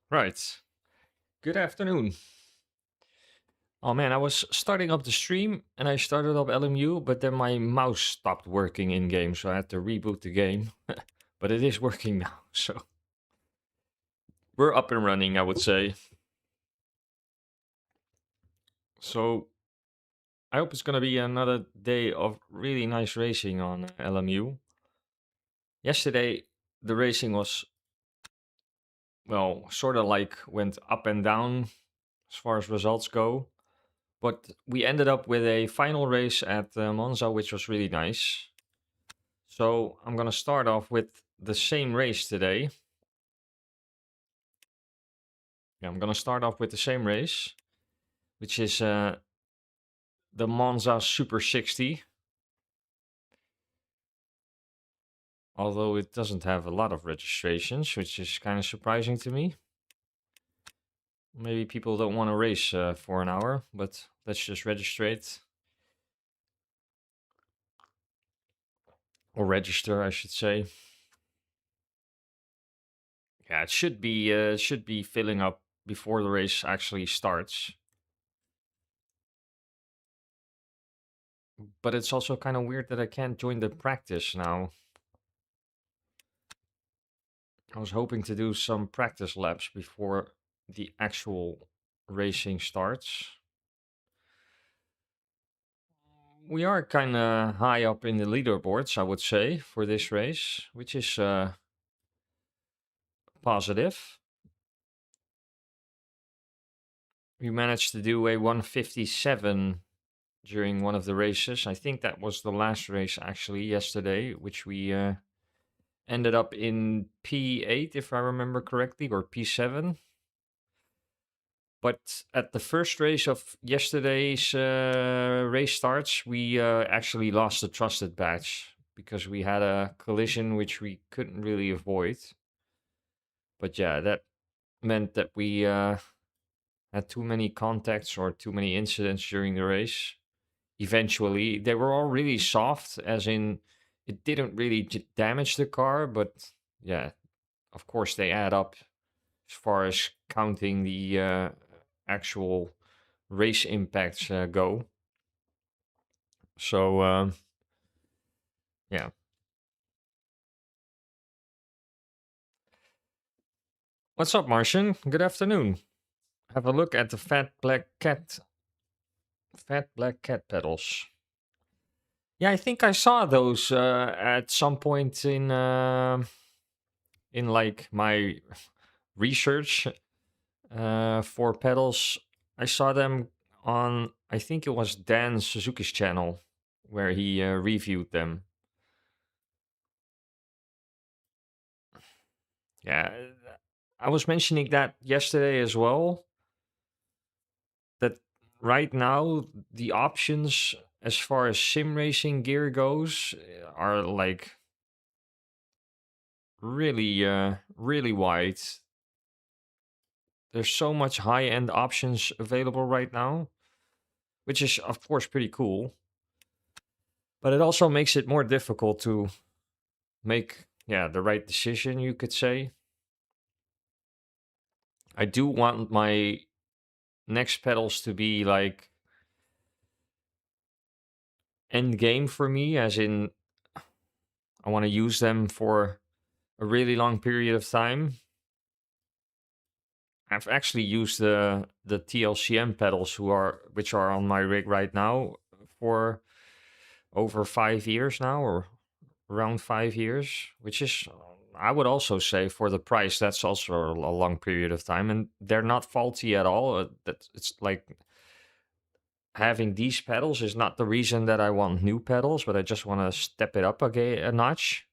Right. Good afternoon. Oh man, I was starting up the stream and I started up LMU, but then my mouse stopped working in game, so I had to reboot the game. But it is working now, so we're up and running, I would say. So I hope it's gonna be another day of really nice racing on LMU. Yesterday, the racing was, well, sort of like went up and down as far as results go. But we ended up with a final race at Monza, which was really nice. So I'm going to start off with the same race today. Yeah, I'm going to start off with the same race, which is the Monza Super 60. Although it doesn't have a lot of registrations, which is kind of surprising to me. Maybe people don't want to race for an hour, but let's just register it. Or register, I should say. Yeah, it should be filling up before the race actually starts. But it's also kind of weird that I can't join the practice now. I was hoping to do some practice laps before the actual racing starts. We are kind of high up in the leaderboards, I would say, for this race, which is positive. We managed to do a 157 during one of the races. I think that was the last race actually yesterday, which we ended up in P8, if I remember correctly, or P7. But at the first race of yesterday's race starts, we actually lost the trusted badge because we had a collision which we couldn't really avoid. But yeah, that meant that we had too many contacts or too many incidents during the race. Eventually, they were all really soft, as in it didn't really damage the car, but yeah, of course they add up as far as counting the actual race impacts go. So yeah. What's up, Martian? Good afternoon. Have a look at the fat black cat pedals. Yeah, I think I saw those at some point in like my research for pedals. I saw them on, I think it was Dan Suzuki's channel where he reviewed them. Yeah, I was mentioning that yesterday as well. That right now the options as far as sim racing gear goes are like really wide. There's so much high end options available right now, which is of course pretty cool. But it also makes it more difficult to make the right decision, you could say. I do want my next pedals to be like end game for me, as in I want to use them for a really long period of time. I've actually used the T-LCM pedals which are on my rig right now for over 5 years now, or around 5 years, which is, I would also say, for the price, that's also a long period of time, and they're not faulty at all. That it's like having these pedals is not the reason that I want new pedals, but I just want to step it up a notch.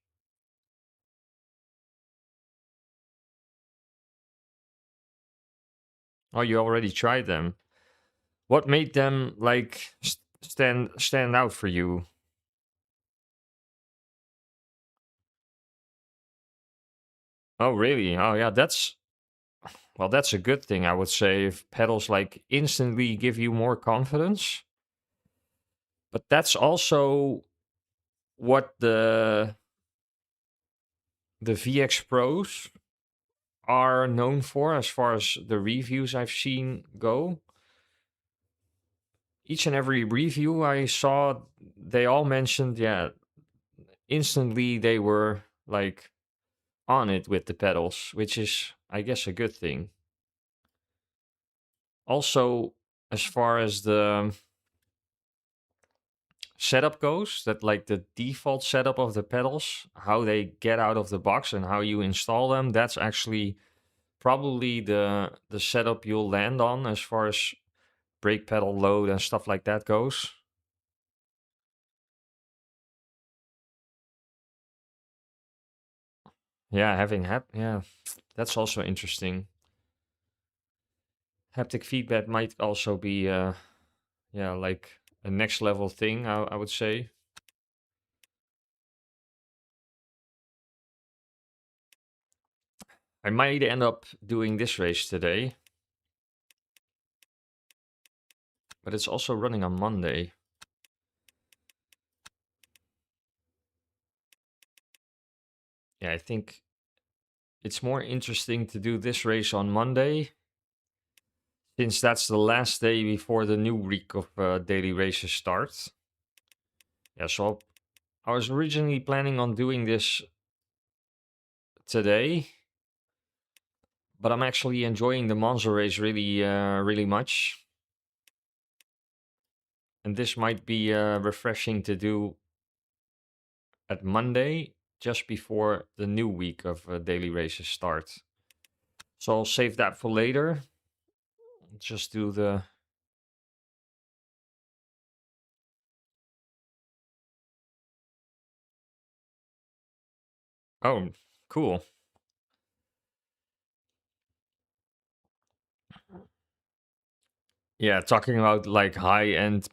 Oh, you already tried them. What made them like stand out for you? Oh, really? Oh, yeah. That's a good thing, I would say. If pedals like instantly give you more confidence, but that's also what the VX Pros are known for as far as the reviews I've seen go. Each and every review I saw, they all mentioned, yeah, instantly they were like on it with the pedals, which is, I guess, a good thing. Also, as far as the setup goes, that like the default setup of the pedals, how they get out of the box and how you install them, that's actually probably the setup you'll land on as far as brake pedal load and stuff like that goes. Yeah, yeah, that's also interesting. Haptic feedback might also be yeah, like a next level thing, I would say. I might end up doing this race today, but it's also running on Monday. Yeah, I think it's more interesting to do this race on Monday, since that's the last day before the new week of daily races starts. Yeah, so I was originally planning on doing this today, but I'm actually enjoying the Monza race really much. And this might be refreshing to do at Monday, just before the new week of daily races starts. So I'll save that for later. Just do the... Oh, cool. Yeah, talking about like high-end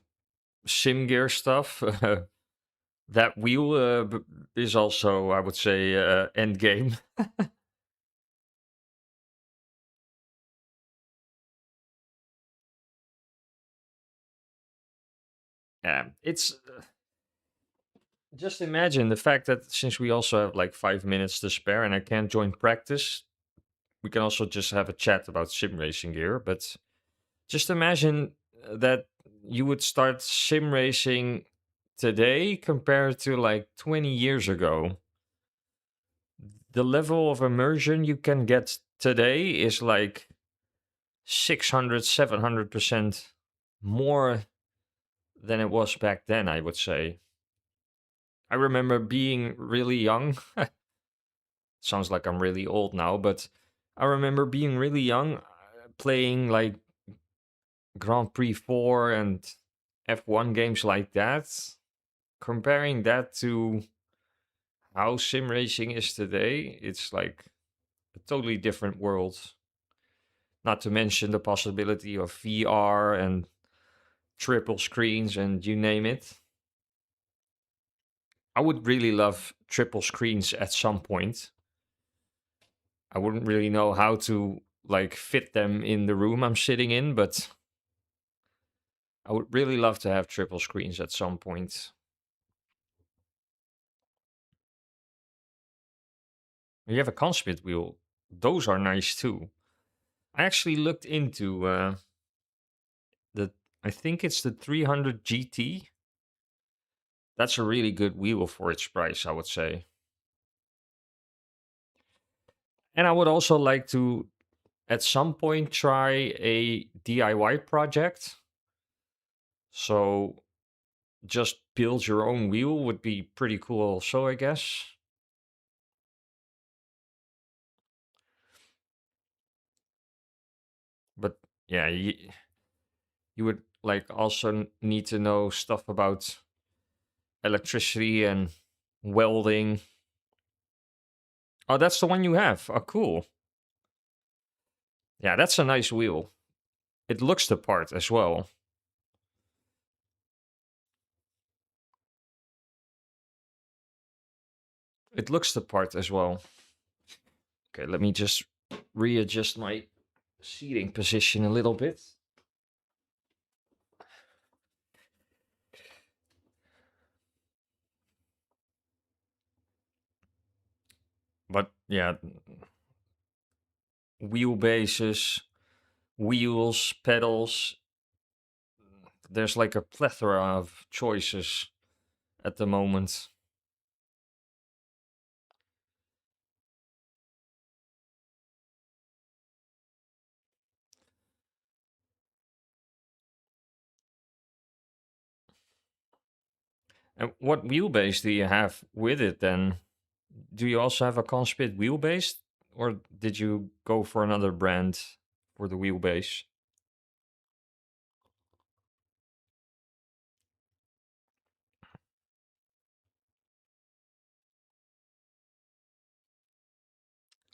sim gear stuff. That wheel is also, I would say, end game. Yeah, it's just imagine the fact that since we also have like 5 minutes to spare and I can't join practice, we can also just have a chat about sim racing gear. But just imagine that you would start sim racing today compared to like 20 years ago. The level of immersion you can get today is like 600, 700% more than it was back then, I would say. I remember being really young. Sounds like I'm really old now, but I remember being really young, playing like Grand Prix 4 and F1 games like that. Comparing that to how sim racing is today, it's like a totally different world. Not to mention the possibility of VR and triple screens and you name it. I would really love triple screens at some point. I wouldn't really know how to like fit them in the room I'm sitting in, but I would really love to have triple screens at some point. You have a constant wheel. Those are nice too. I actually looked into the, I think it's the 300 GT. That's a really good wheel for its price, I would say. And I would also like to, at some point, try a DIY project. So just build your own wheel would be pretty cool, also, I guess. But yeah, you would like also need to know stuff about electricity and welding. Oh, that's the one you have. Oh, cool. Yeah, that's a nice wheel. It looks the part as well. It looks the part as well. Okay, let me just readjust my seating position a little bit. But yeah, wheelbases, wheels, pedals. There's like a plethora of choices at the moment. And what wheelbase do you have with it then? Do you also have a Conspit wheelbase, or did you go for another brand for the wheelbase?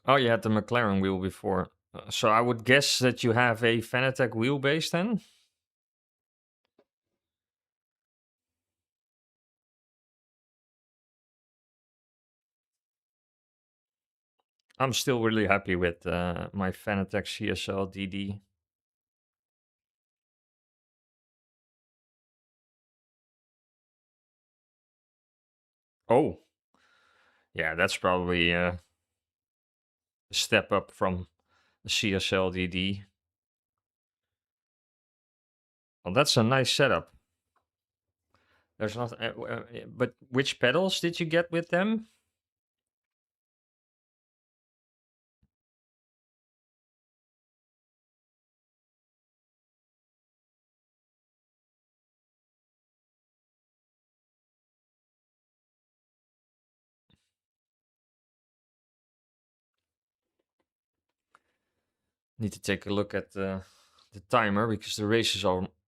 Oh, you had the McLaren wheel before. So I would guess that you have a Fanatec wheelbase then? I'm still really happy with my Fanatec CSL DD. Oh, yeah, that's probably a step up from the CSL DD. Well, that's a nice setup. There's not, but which pedals did you get with them? Need to take a look at the timer because the race is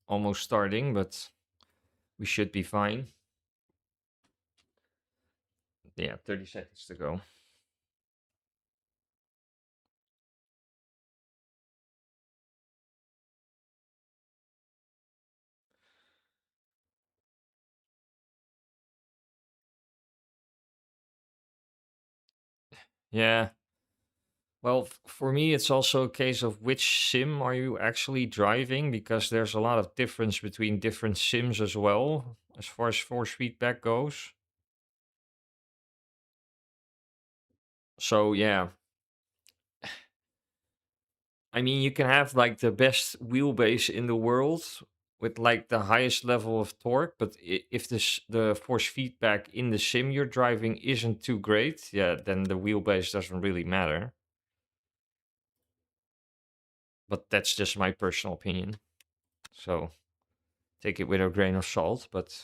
almost starting, but we should be fine. Yeah, 30 seconds to go. Yeah. Well, for me, it's also a case of which sim are you actually driving, because there's a lot of difference between different sims as well, as far as force feedback goes. So, yeah, I mean, you can have like the best wheelbase in the world with like the highest level of torque, but if the force feedback in the sim you're driving isn't too great, yeah, then the wheelbase doesn't really matter. But that's just my personal opinion. So take it with a grain of salt. But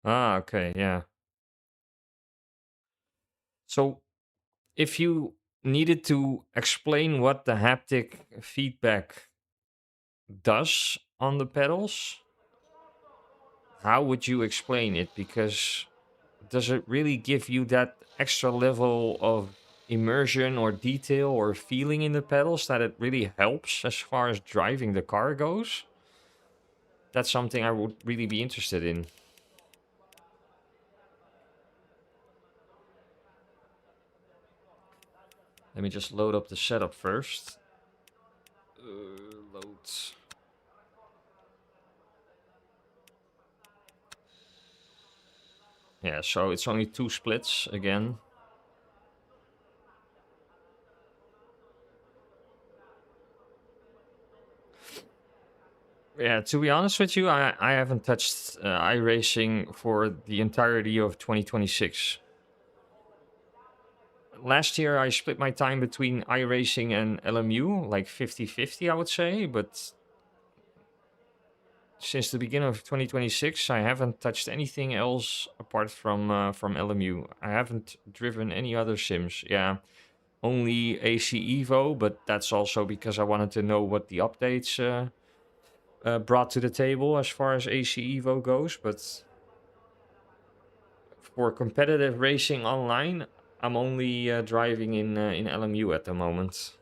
okay, yeah. So if you needed to explain what the haptic feedback does on the pedals, how would you explain it? Because does it really give you that extra level of immersion or detail or feeling in the pedals that it really helps as far as driving the car goes? That's something I would really be interested in. Let me just load up the setup first. Loads. Yeah, so it's only 2 splits again. Yeah, to be honest with you, I haven't touched iRacing for the entirety of 2026. Last year, I split my time between iRacing and LMU, like 50-50, I would say. But since the beginning of 2026, I haven't touched anything else apart from LMU. I haven't driven any other sims. Yeah, only AC Evo, but that's also because I wanted to know what the updates brought to the table as far as AC Evo goes. But for competitive racing online, I'm only driving in LMU at the moment.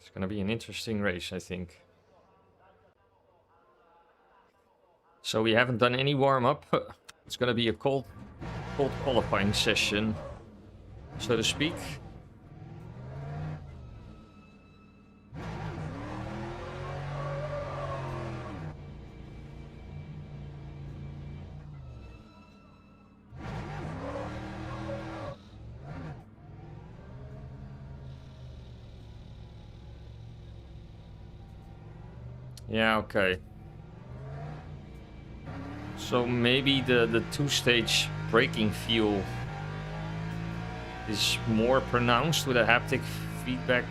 It's gonna be an interesting race, I think. So we haven't done any warm-up. It's gonna be a cold qualifying session, so to speak. Yeah, okay. So maybe the two-stage braking feel is more pronounced with a haptic feedback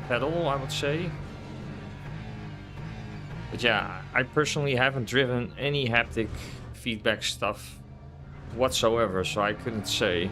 pedal, I would say. But yeah, I personally haven't driven any haptic feedback stuff whatsoever, so I couldn't say.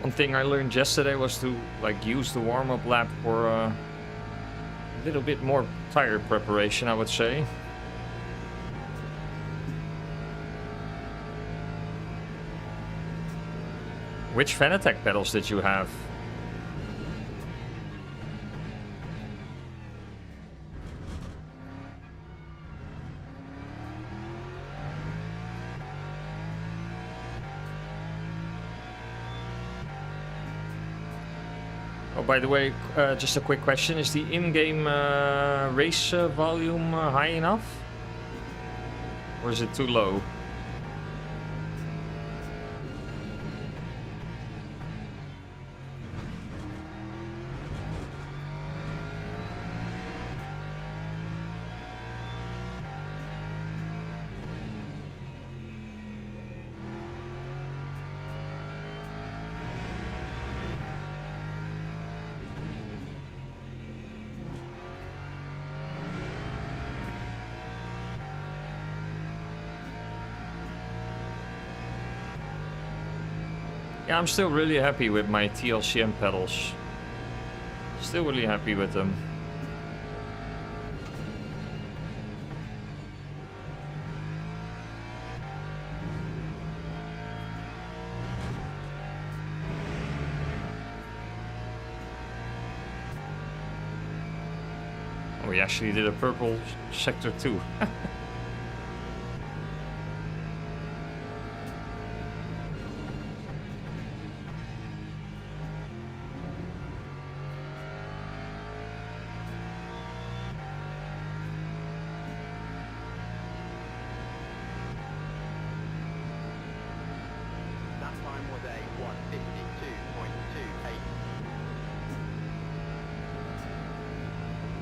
One thing I learned yesterday was to like use the warm-up lap for a little bit more tire preparation, I would say. Which Fanatec pedals did you have? Oh, by the way, just a quick question. Is the in-game race volume high enough? Or is it too low? Yeah, I'm still really happy with my T-LCM pedals. Still really happy with them. Oh, we actually did a purple sector too.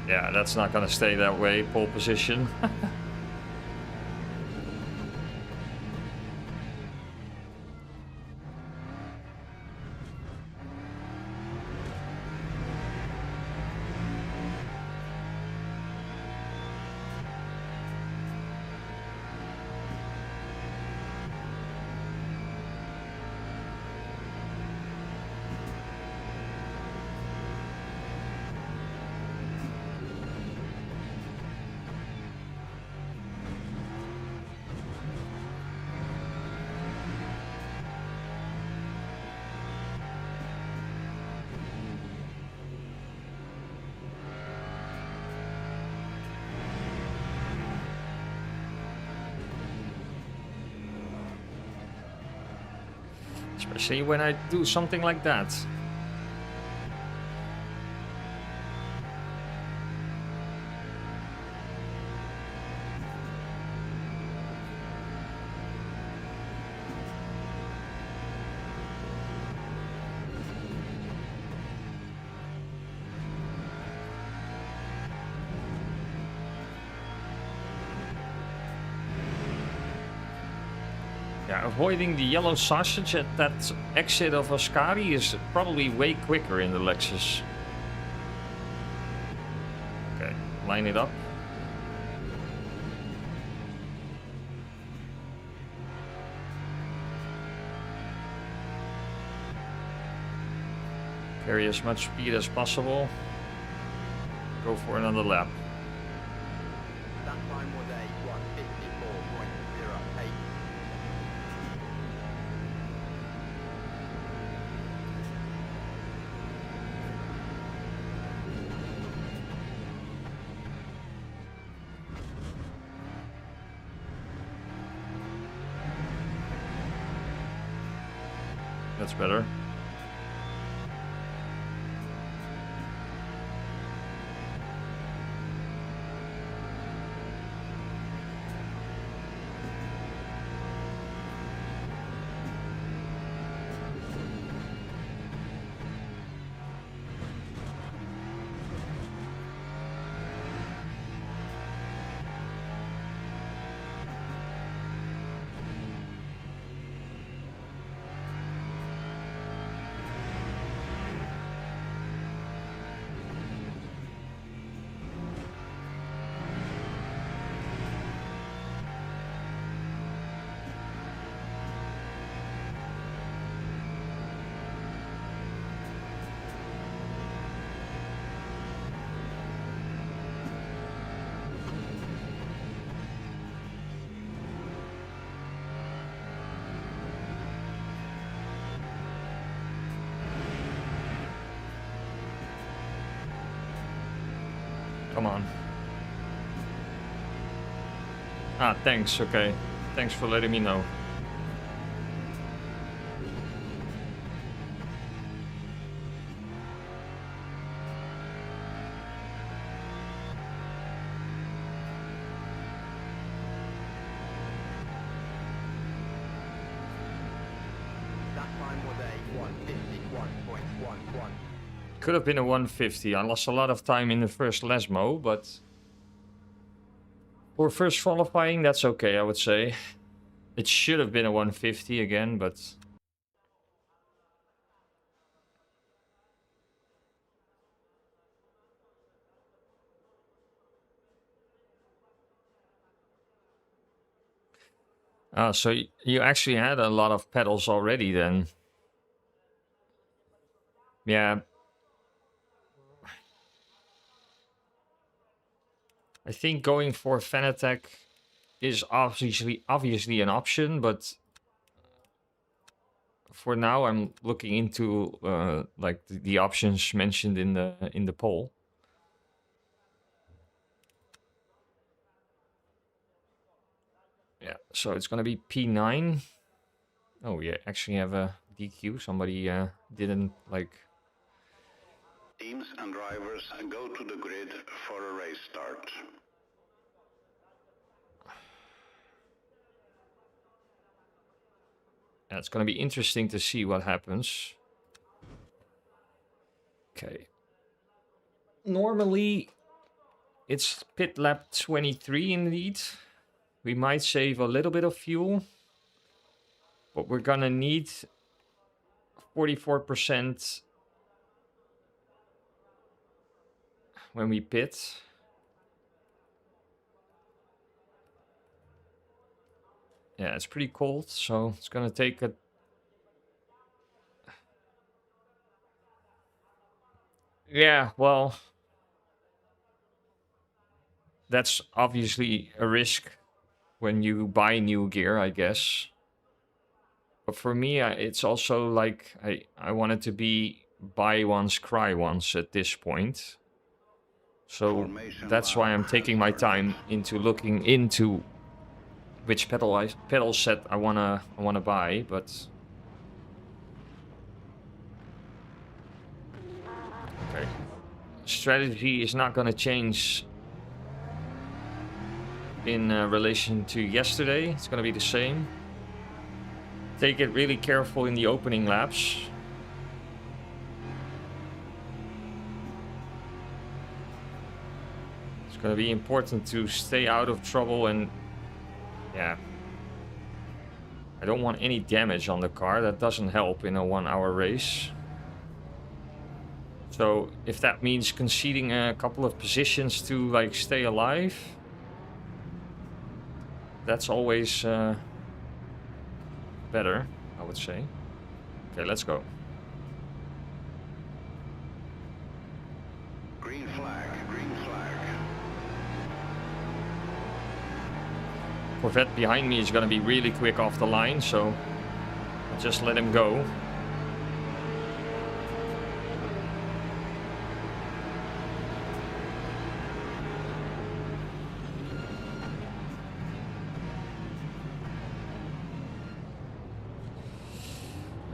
Yeah, that's not gonna stay that way, pole position. Especially when I do something like that. Yeah, avoiding the yellow sausage at that exit of Ascari is probably way quicker in the Lexus. Okay, line it up. Carry as much speed as possible. Go for another lap. That time was a 1:54.08. That's better. Come on. Ah, thanks, okay. Thanks for letting me know. That time was a 1:51.11. Could have been a 150. I lost a lot of time in the first Lesmo, but for first qualifying, that's okay, I would say. It should have been a 150 again, but so you actually had a lot of pedals already then. Yeah. I think going for Fanatec is obviously an option, but for now I'm looking into like the options mentioned in the poll. Yeah, so it's gonna be P9. Oh yeah, actually have a DQ. Somebody didn't like. Teams and drivers go to the grid for a race start. Yeah, it's gonna be interesting to see what happens. Okay. Normally, it's pit lap 23 indeed. We might save a little bit of fuel, but we're gonna need 44% when we pit. Yeah, it's pretty cold, so it's gonna take a... Yeah, well, that's obviously a risk when you buy new gear, I guess. But for me, it's also like I want it to be buy once, cry once at this point. So that's why I'm taking my time into looking into which pedal set I wanna buy. But Okay. Strategy is not going to change in relation to yesterday. It's going to be the same. Take it really careful in the opening laps. It's going to be important to stay out of trouble and yeah. I don't want any damage on the car. That doesn't help in a 1-hour race. So if that means conceding a couple of positions to like stay alive, that's always better, I would say. Okay, let's go. Green flag, green flag. Corvette behind me is going to be really quick off the line, so I'll just let him go.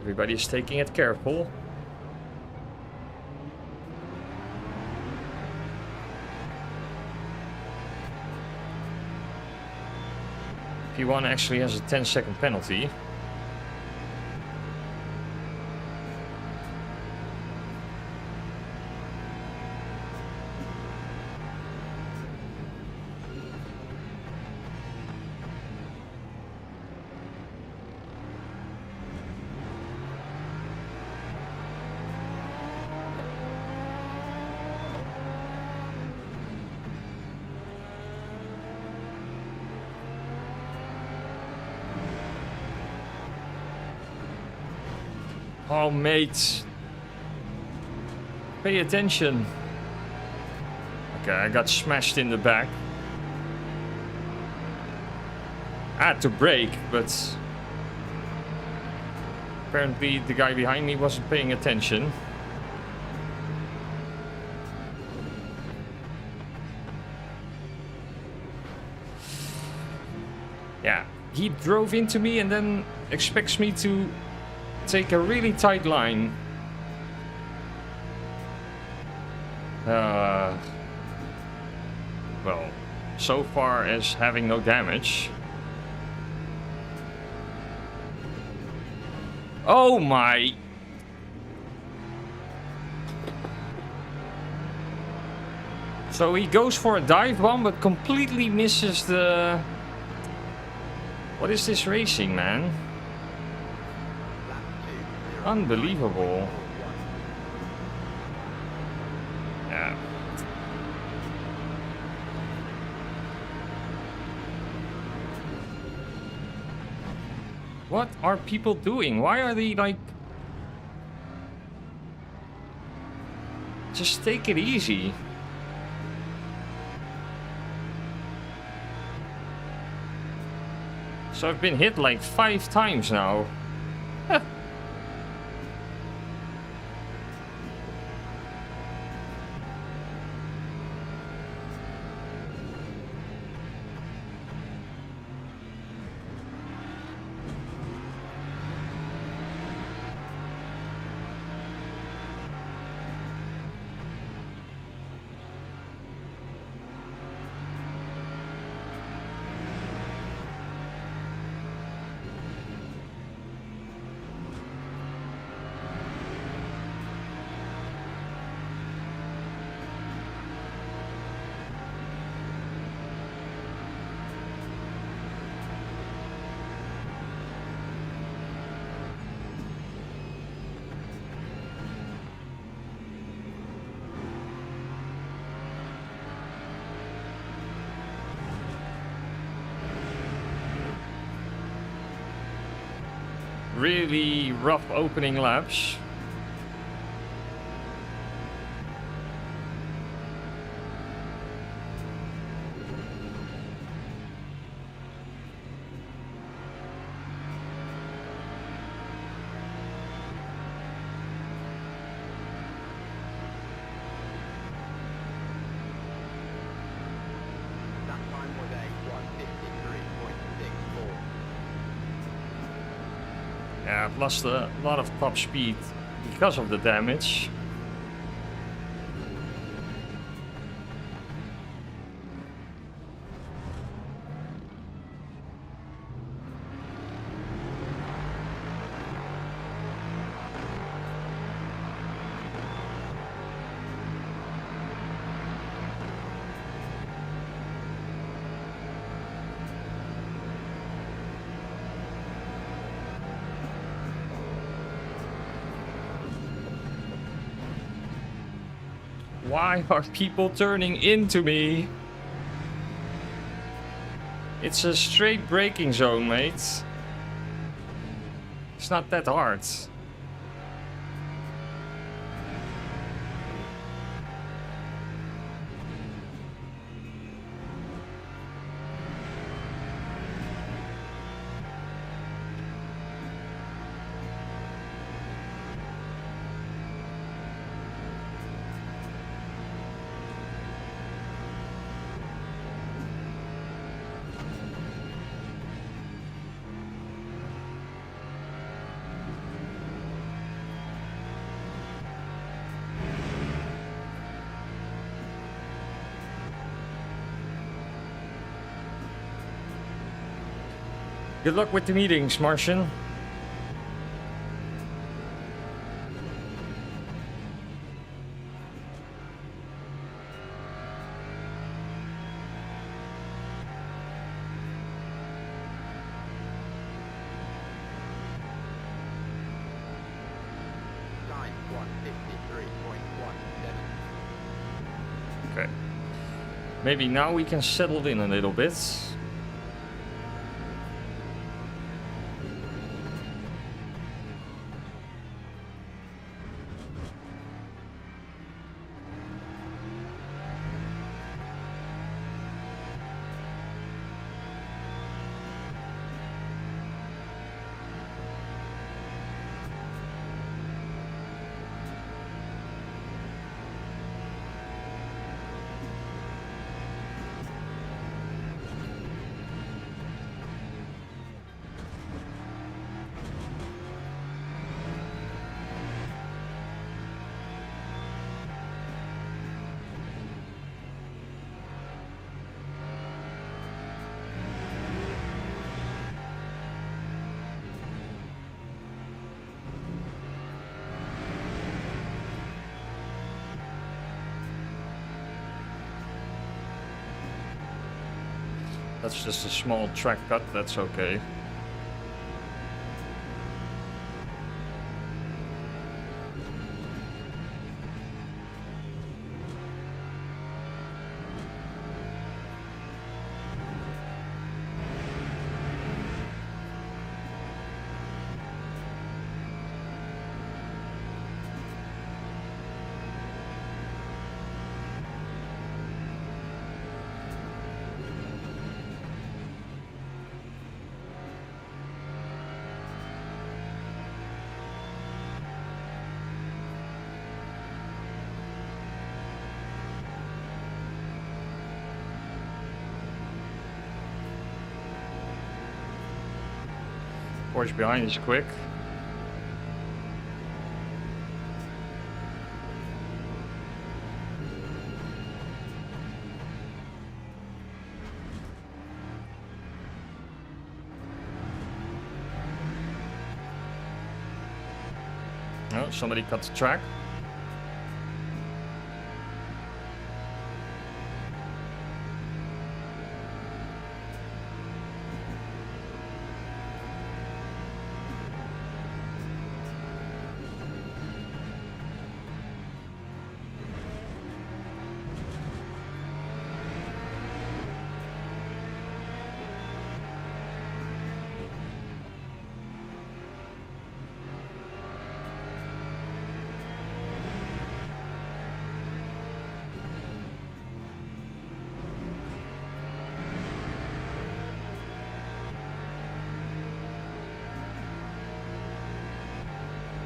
Everybody's taking it careful. P1 actually has a 10-second penalty. Oh, mate. Pay attention. Okay, I got smashed in the back. I had to brake, but apparently the guy behind me wasn't paying attention. Yeah, he drove into me and then expects me to take a really tight line. Well, so far as having no damage. Oh my! So he goes for a dive bomb but completely misses the... What is this racing, man? Unbelievable. Yeah. What are people doing? Why are they like... Just take it easy. So I've been hit like 5 times now. Really rough opening laps. That time was a 1:53.64. Yeah, I've lost a lot of top speed because of the damage. Why are people turning into me? It's a straight braking zone, mate. It's not that hard. Good luck with the meetings, Martian. Time 153.17. Okay. Maybe now we can settle in a little bit. That's just a small track cut, that's okay. Porsche behind is quick. Oh, somebody cut the track.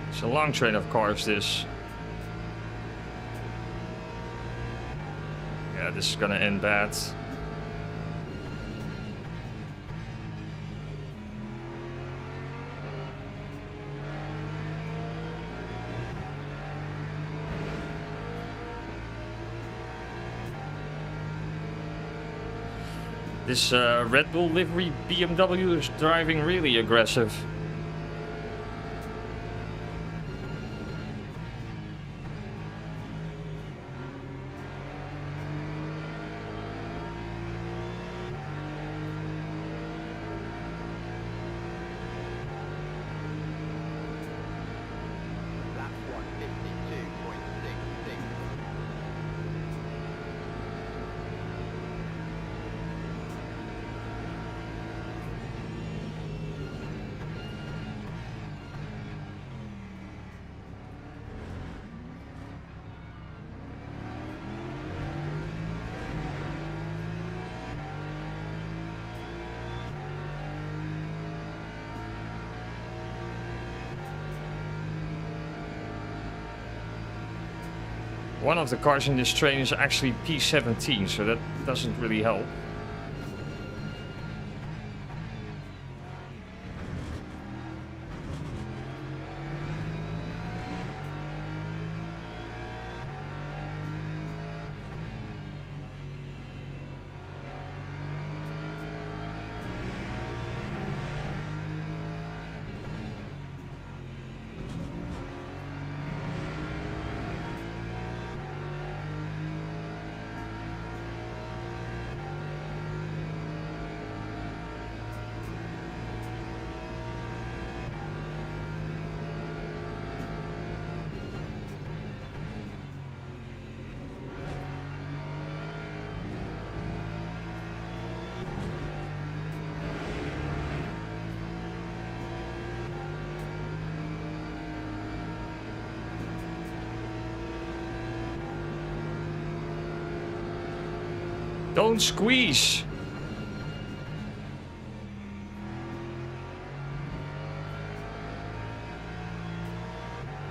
It's a long train of cars, this. Yeah, this is gonna end bad. This Red Bull livery BMW is driving really aggressive. Lap 152.66. One of the cars in this train is actually P17, so that doesn't really help. Don't squeeze.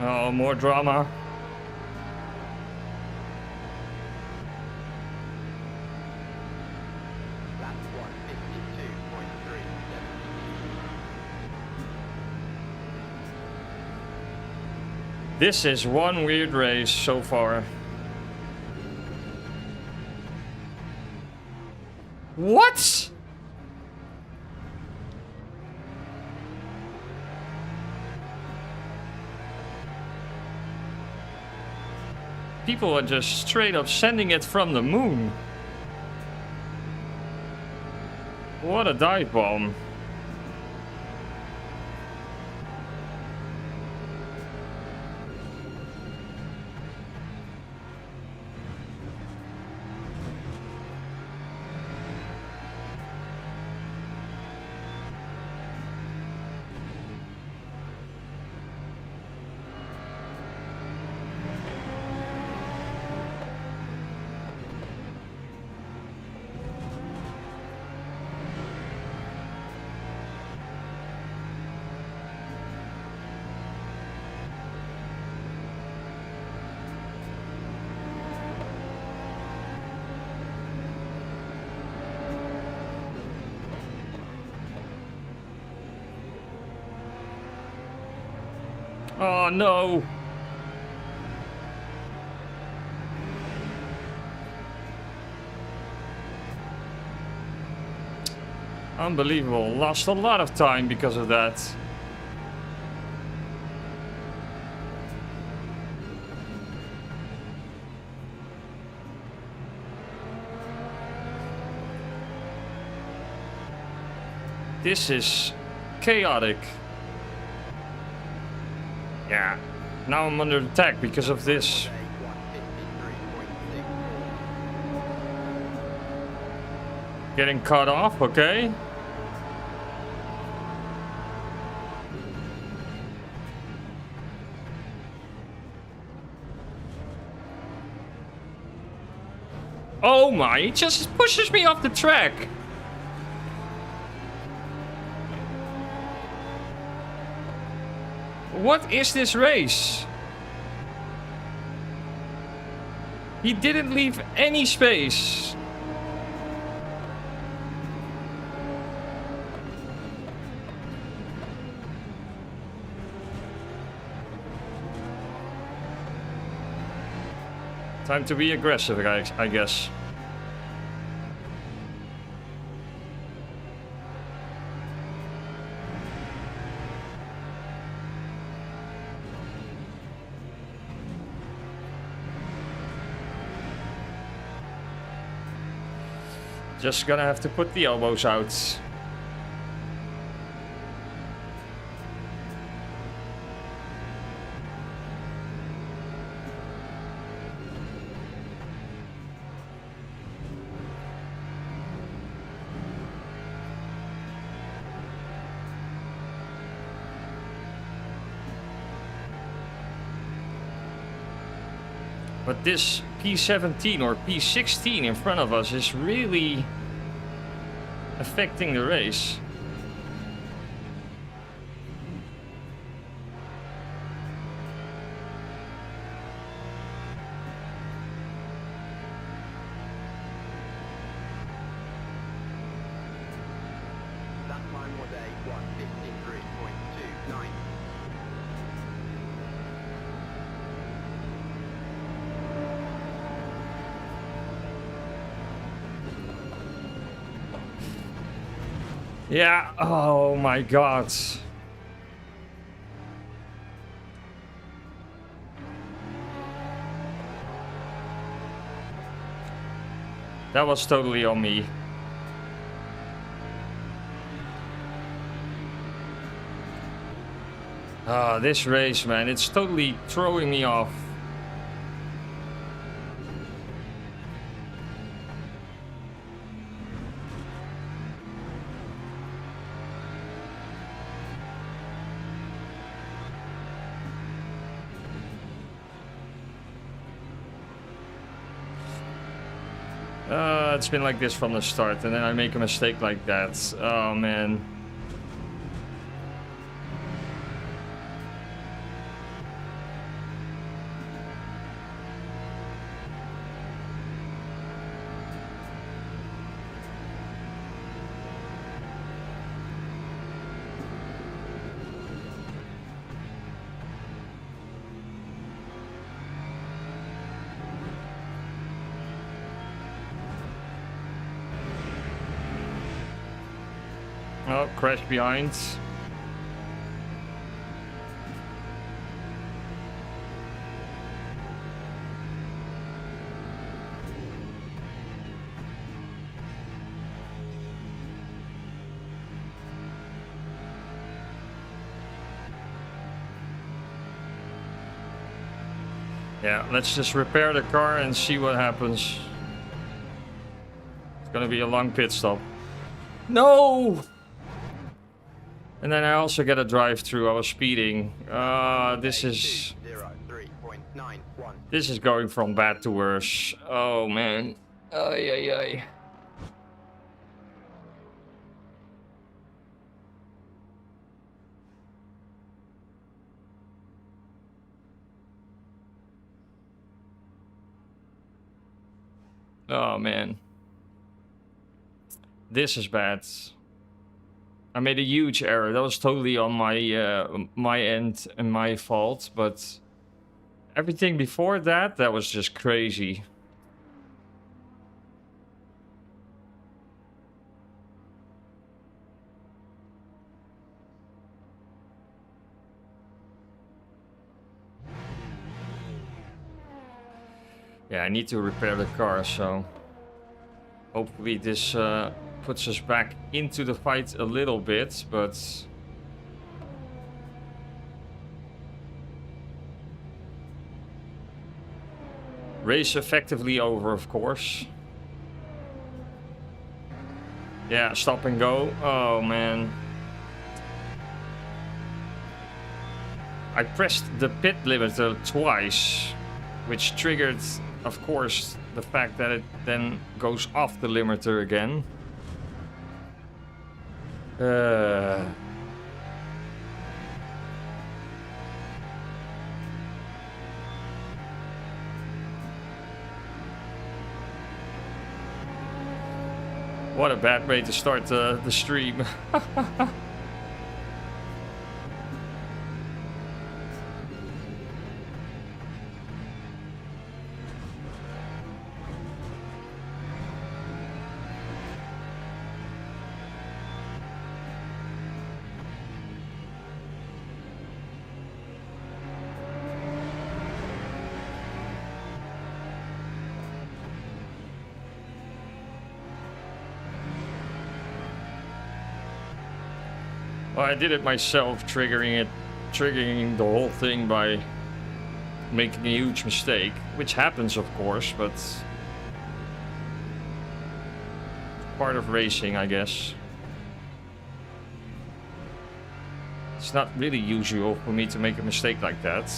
Oh, more drama. This is one weird race so far. What? People are just straight up sending it from the moon. What a dive bomb. Oh no! Unbelievable. Lost a lot of time because of that. This is chaotic. Yeah, now I'm under attack because of this. Getting cut off, okay. Oh my, he just pushes me off the track. What is this race? He didn't leave any space. Time to be aggressive, I guess. Just gonna have to put the elbows out. But this P17 or P16 in front of us is really affecting the race. Yeah, oh my god. That was totally on me. This race, man, it's totally throwing me off. It's been like this from the start, and then I make a mistake like that. Oh, man. Oh, crash behind. Yeah, let's just repair the car and see what happens. It's gonna be a long pit stop. No! And then I also get a drive-through. I was speeding. This is going from bad to worse. Oh man. Ay ay ay. Oh man. This is bad. I made a huge error. That was totally on my end and my fault, but everything before that, that was just crazy. Yeah, I need to repair the car, so hopefully this puts us back into the fight a little bit, but race effectively over, of course. Yeah, stop and go. Oh man. I pressed the pit limiter twice, which triggered, of course, the fact that it then goes off the limiter again. What a bad way to start the stream. Well, I did it myself, triggering the whole thing by making a huge mistake, which happens, of course, but part of racing, I guess. It's not really usual for me to make a mistake like that.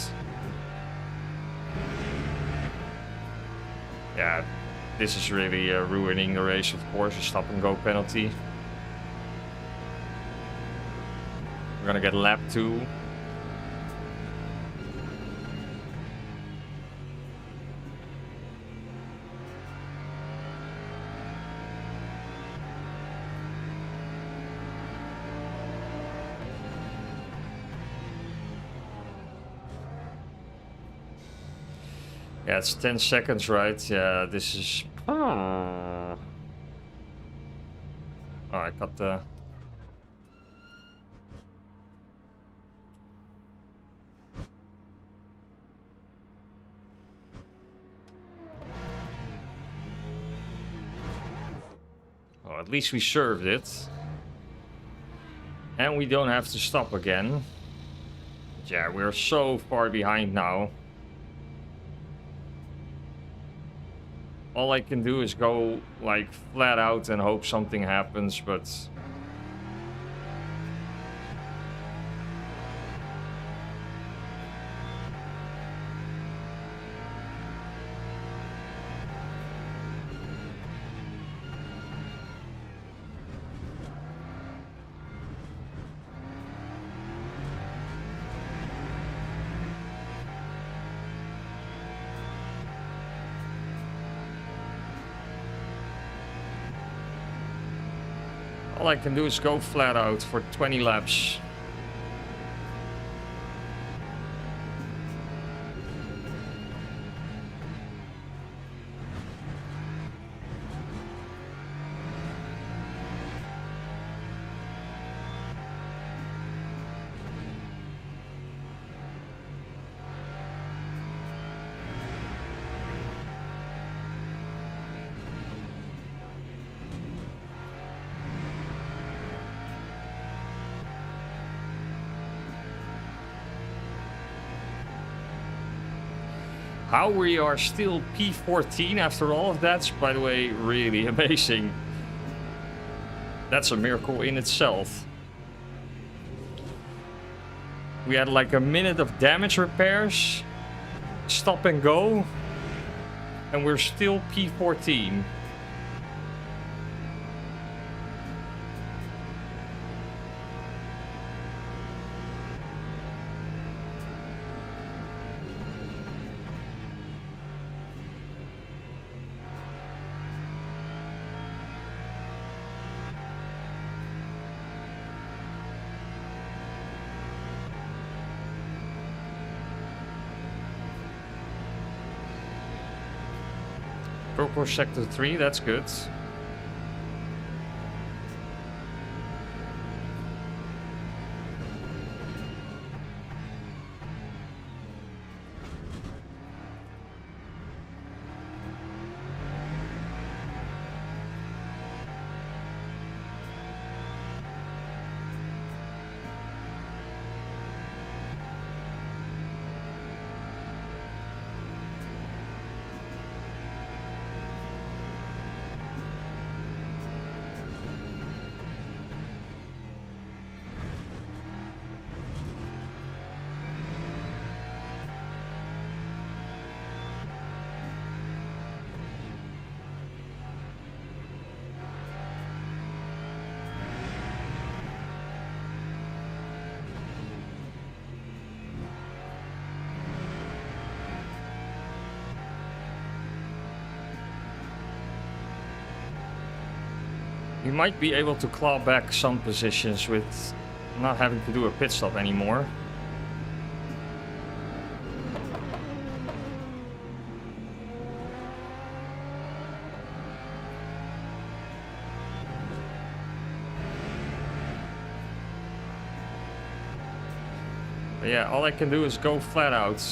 Yeah, this is really ruining the race, of course, a stop and go penalty. We're gonna get lap 2. Yeah, it's 10 seconds, right? Yeah, this is... Oh, I got the Well, at least we served it. And we don't have to stop again. But yeah, we're so far behind now. All I can do is go like flat out and hope something happens, but all I can do is go flat out for 20 laps. How we are still P14 after all of that's, by the way, really amazing. That's a miracle in itself. We had like a minute of damage repairs, stop and go, and we're still P14. Purple sector 3, that's good. We might be able to claw back some positions with not having to do a pit stop anymore. But yeah, all I can do is go flat out.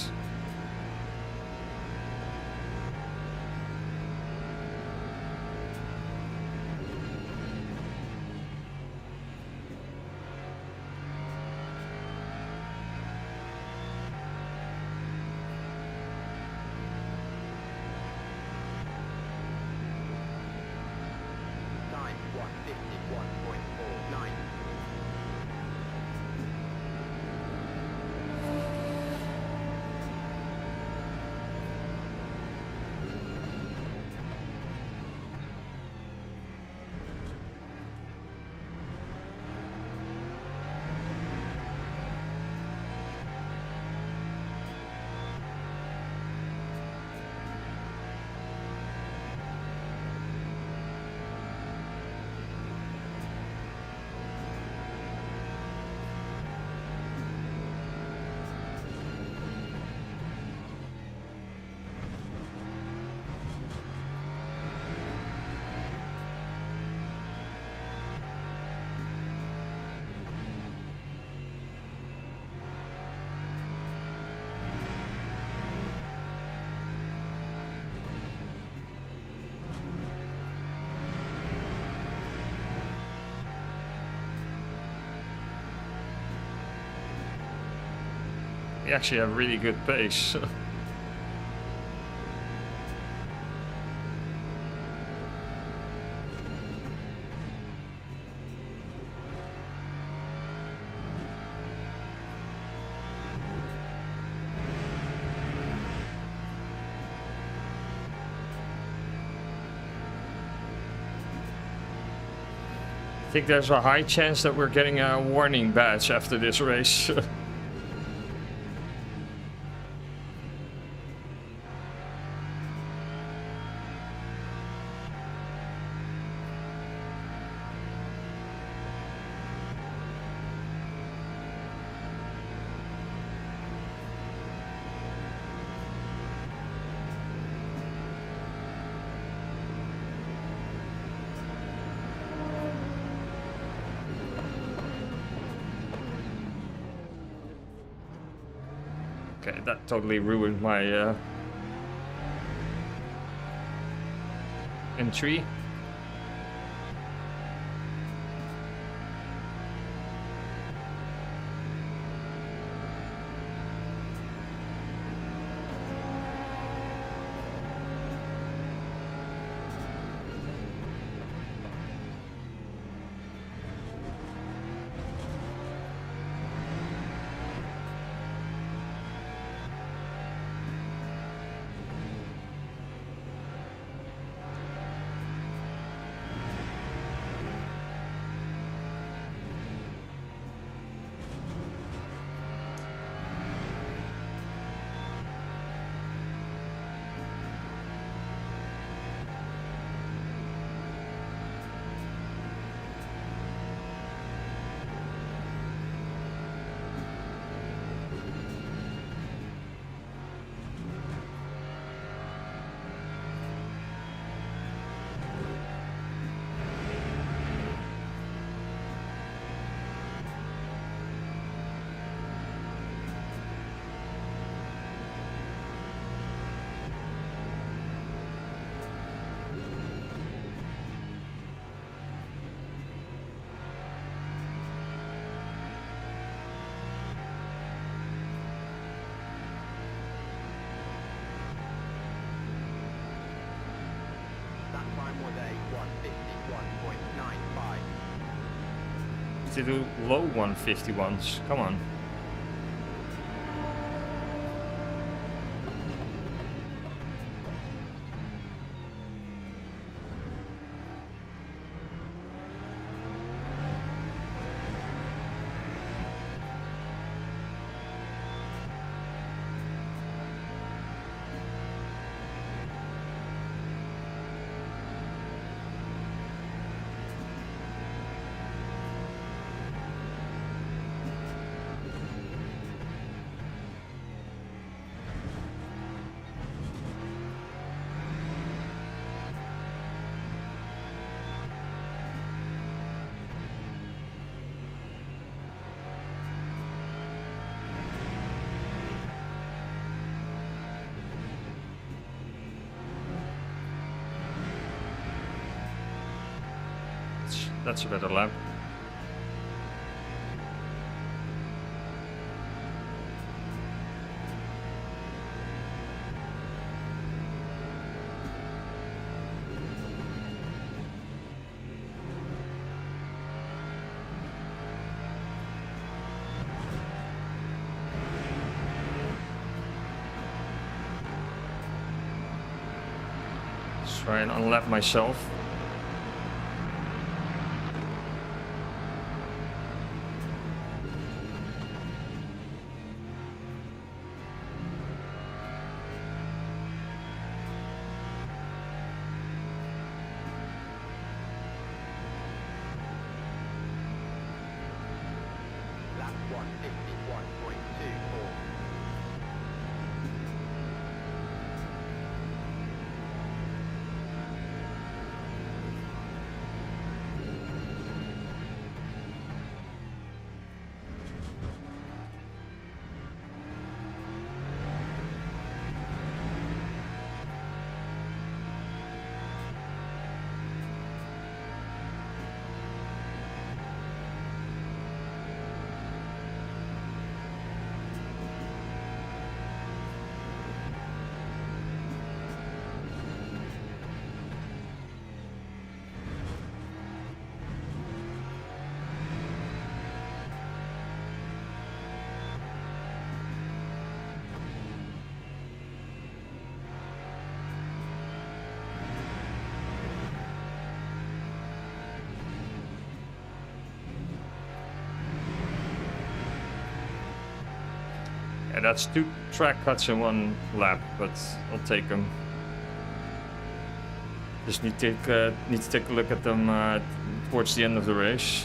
We actually have really good pace. I think there's a high chance that we're getting a warning badge after this race. Okay, that totally ruined my entry. To do low 151s, come on. That's a better lap. Let's try and unlap myself. that's 2 track cuts in 1 lap, but I'll take them. Just need to take a look at them towards the end of the race.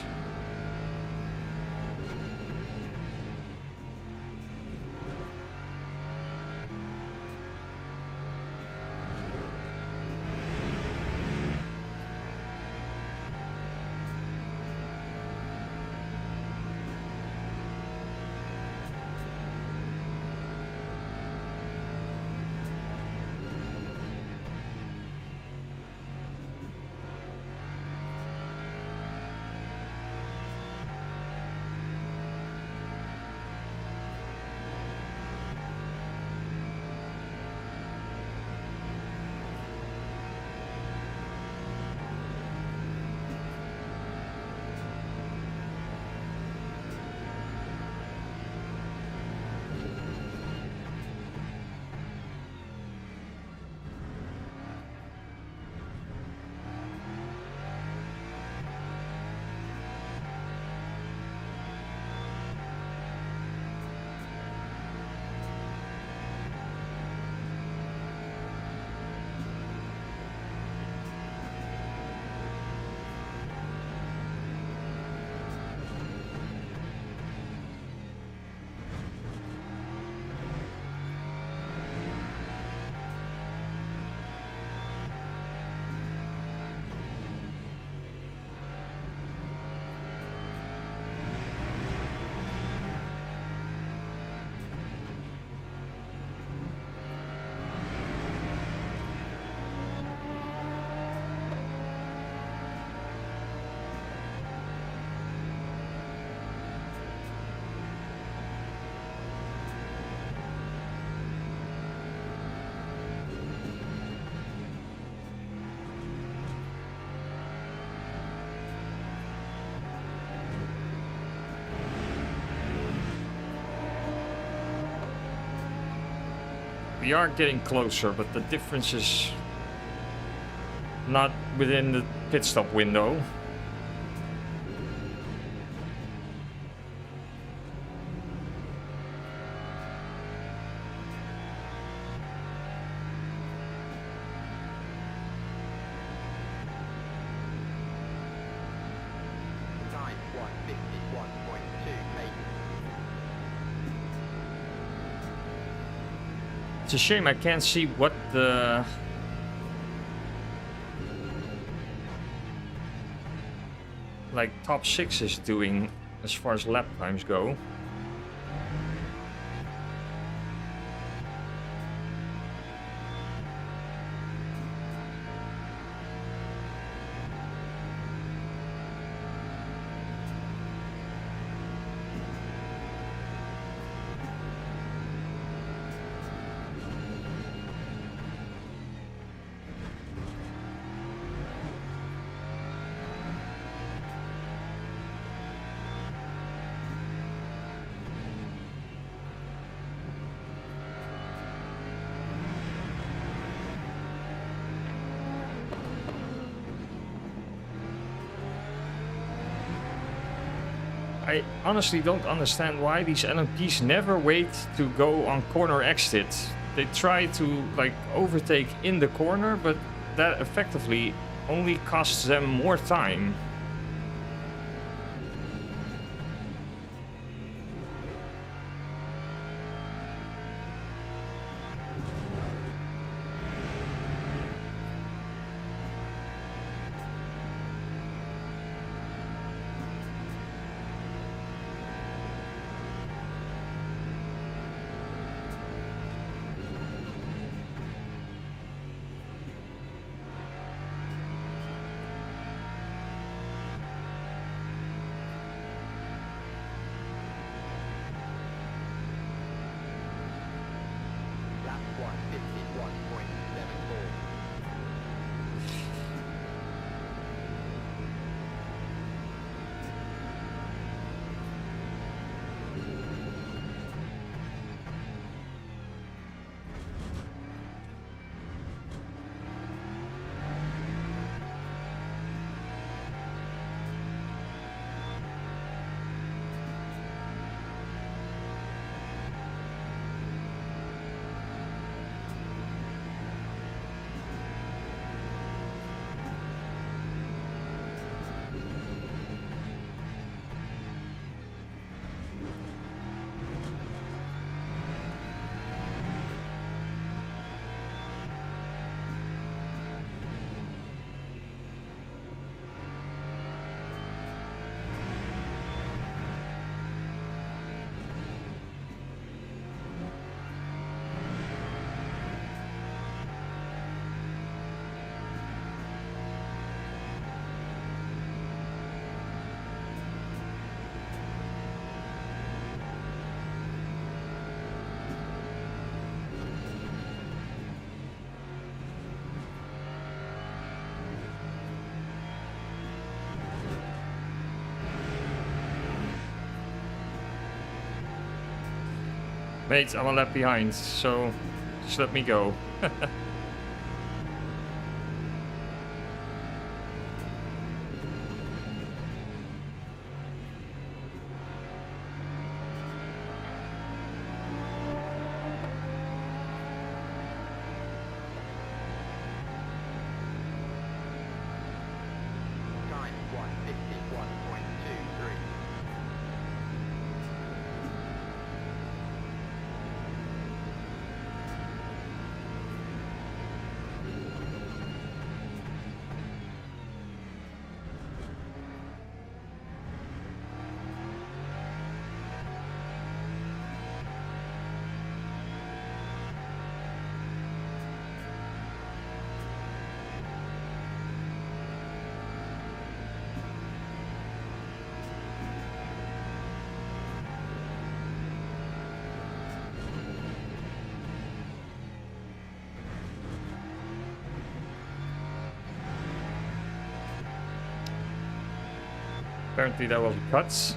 We are getting closer, but the difference is not within the pit stop window. Time 1:51.28. It's a shame I can't see what the top 6 is doing as far as lap times go. I honestly don't understand why these LMPs never wait to go on corner exit. They try to overtake in the corner, but that effectively only costs them more time. Mate, I'm a lap behind, so just let me go. Apparently that was cuts.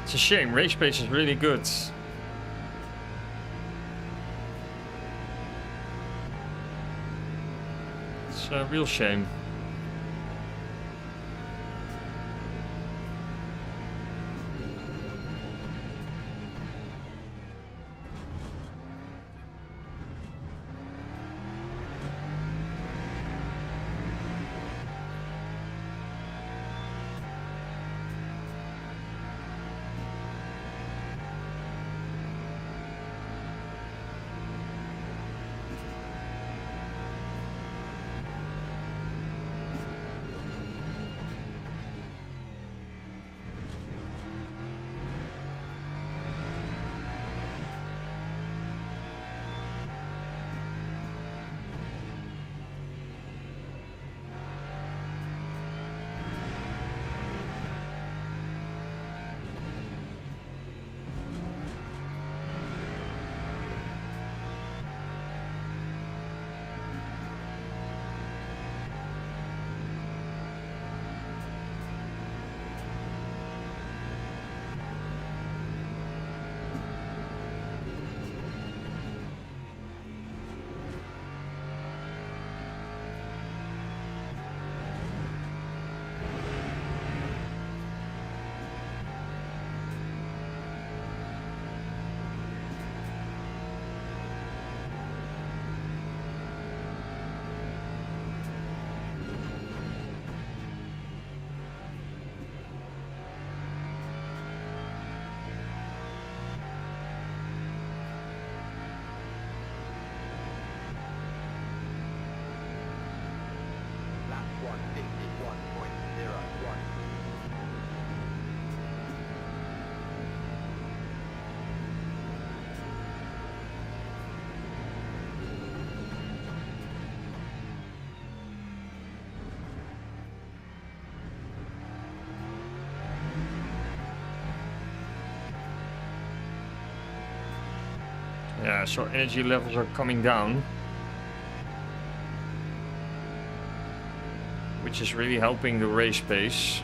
It's a shame, race pace is really good. It's a real shame. Yeah, so energy levels are coming down, which is really helping the race pace.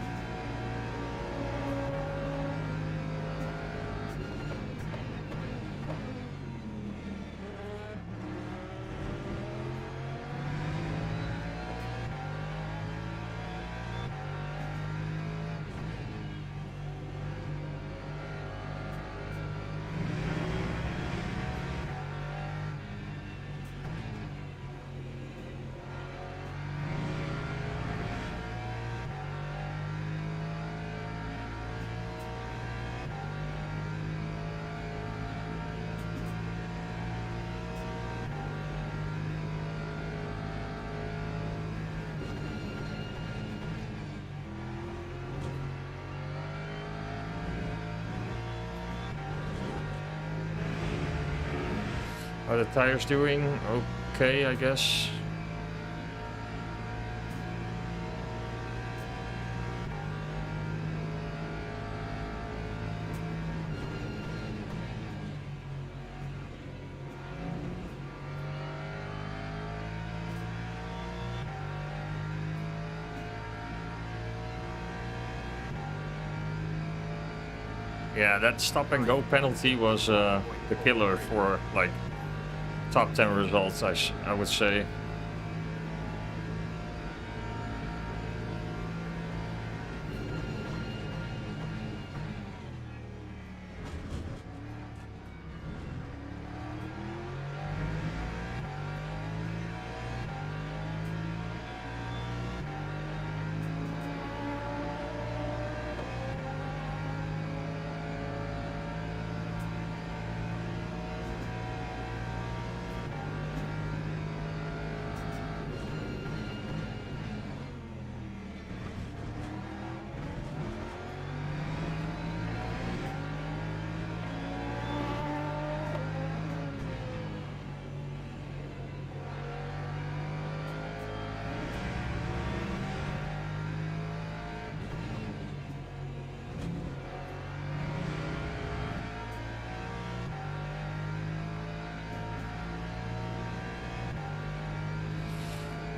are the tires doing? Okay, I guess. Yeah, that stop and go penalty was the killer for like top 10 results, I would say.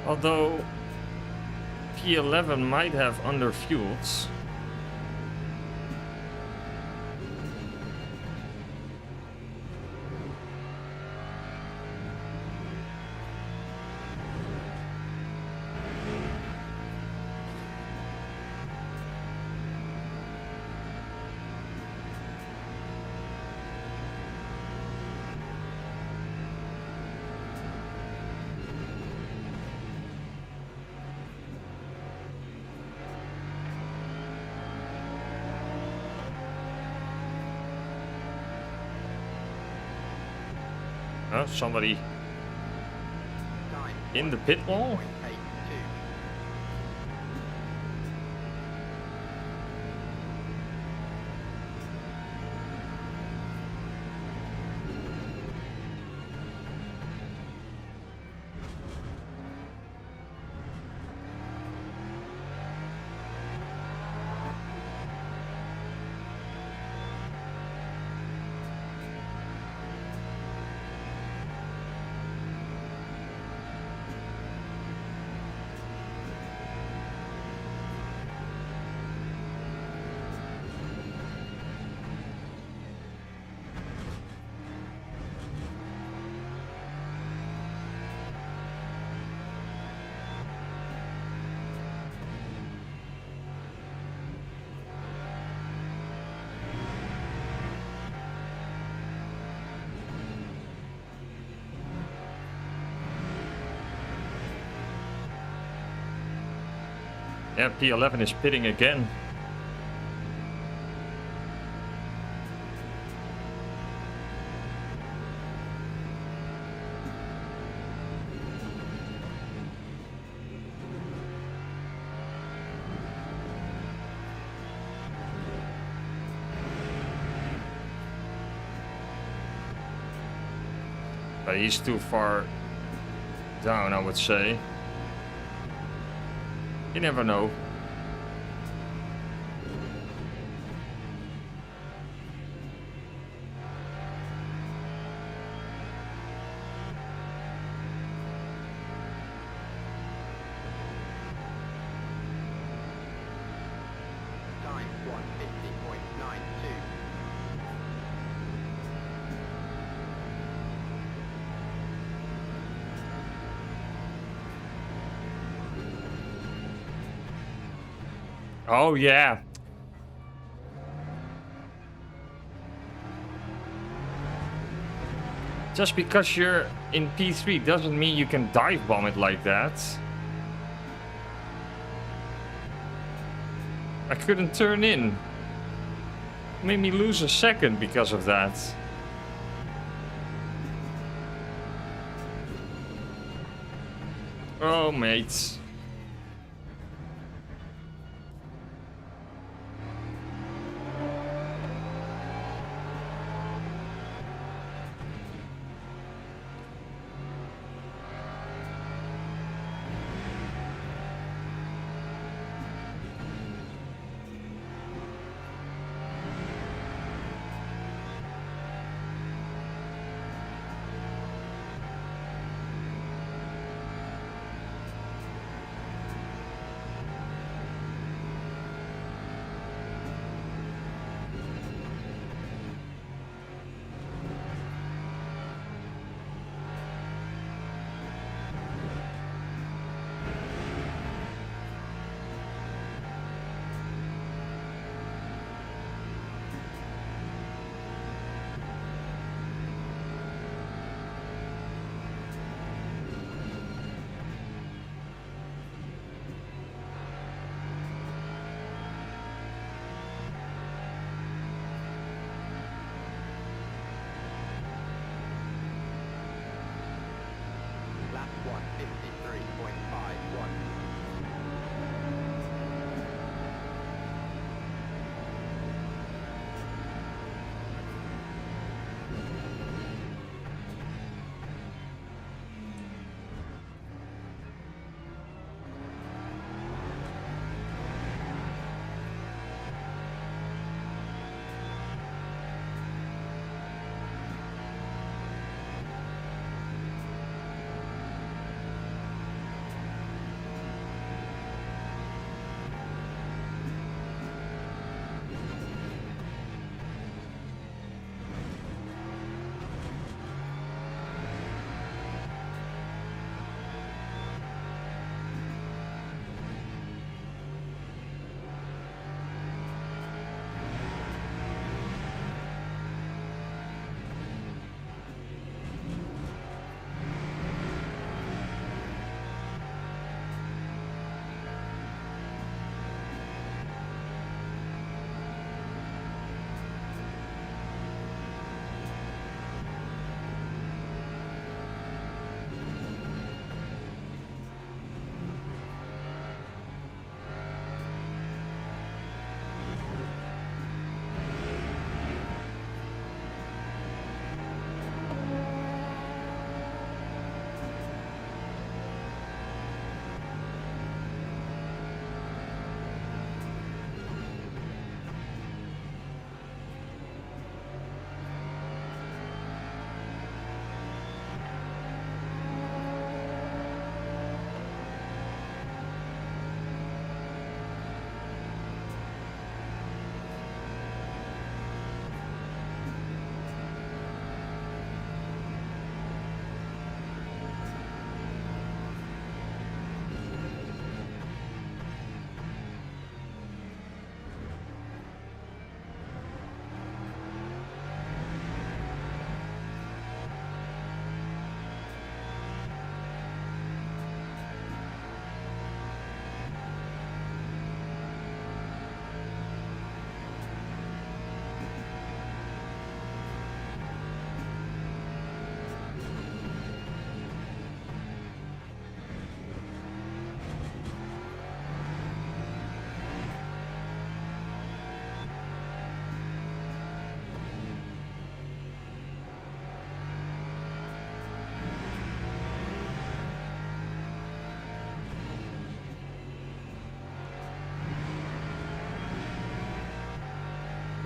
Although P11 might have underfueled. Somebody in the pit wall? Yeah, P11 is pitting again. But he's too far down, I would say. You never know. Time 1:50.92. Oh yeah. Just because you're in P3 doesn't mean you can dive bomb it like that. I couldn't turn in. Made me lose a second because of that. Oh, mate.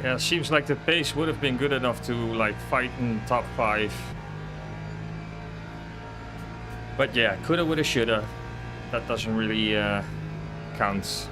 Yeah, seems like the pace would have been good enough to like fight in top 5. But yeah, coulda, woulda, shoulda. That doesn't really count.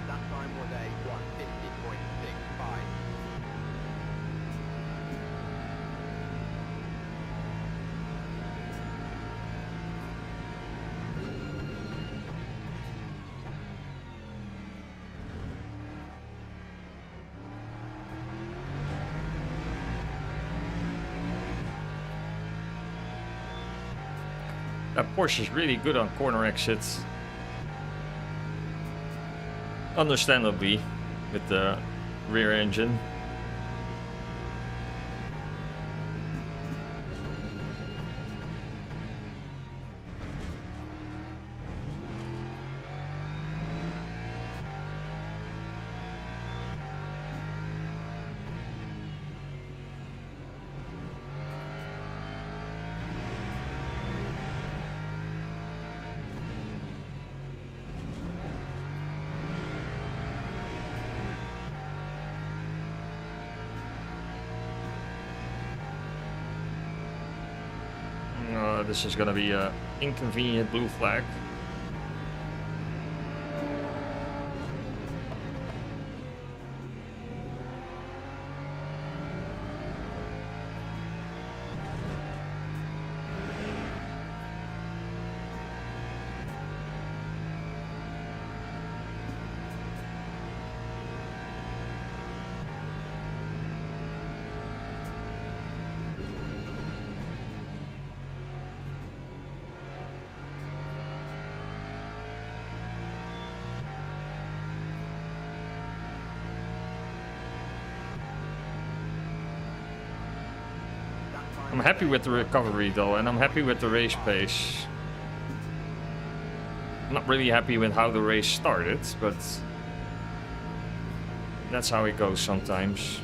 That time was a 150.65. That Porsche is really good on corner exits. Understandably, with the rear engine. This is gonna be a inconvenient blue flag. I'm happy with the recovery though, and I'm happy with the race pace. I'm not really happy with how the race started, but that's how it goes sometimes.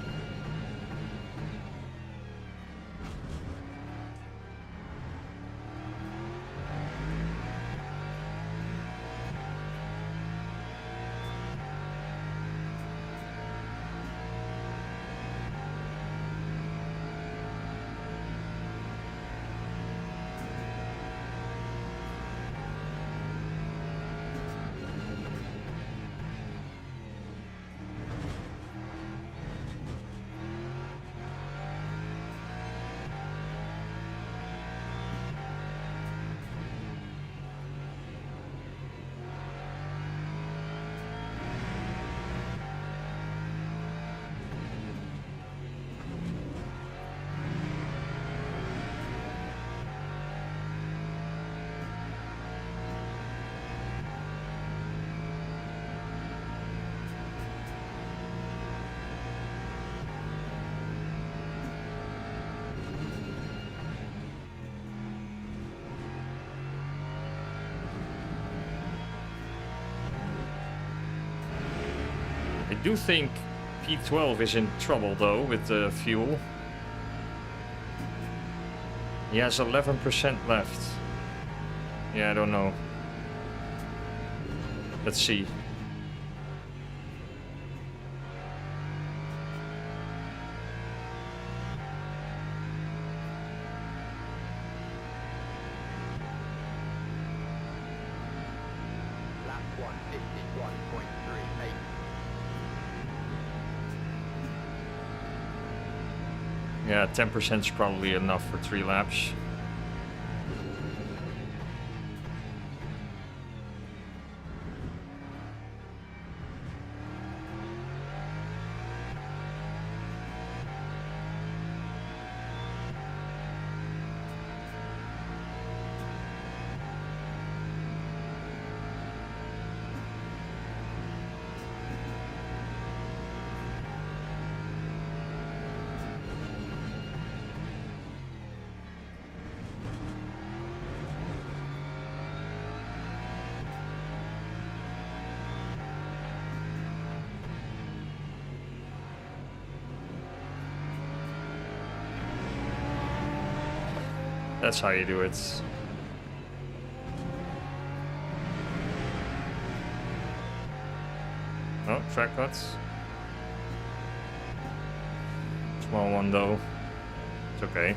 I do think P12 is in trouble though with the fuel. He has 11% left. Yeah, I don't know. Let's see. Lap 151.38. Yeah, 10% is probably enough for 3 laps. That's how you do it. Oh, track cuts. Small one though. It's okay.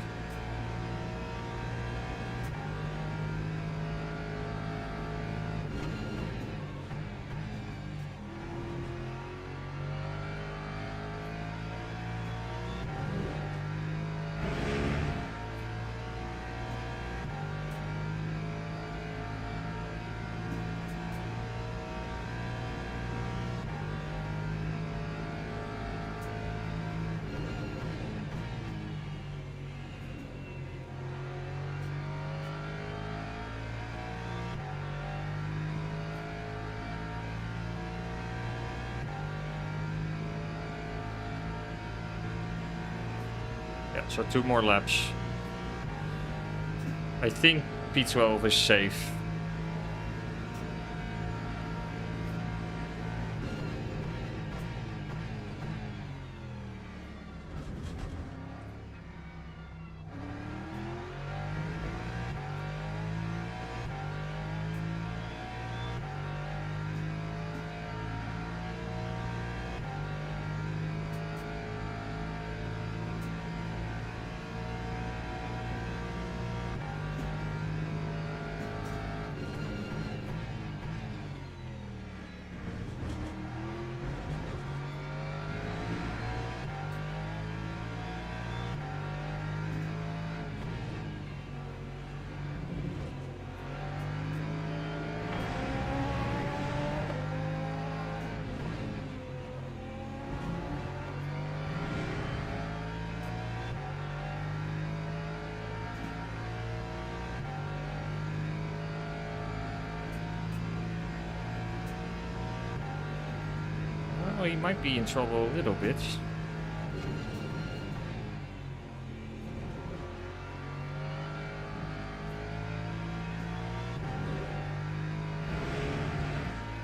Yeah, so 2 more laps. I think P12 is safe. Well, he might be in trouble a little bit.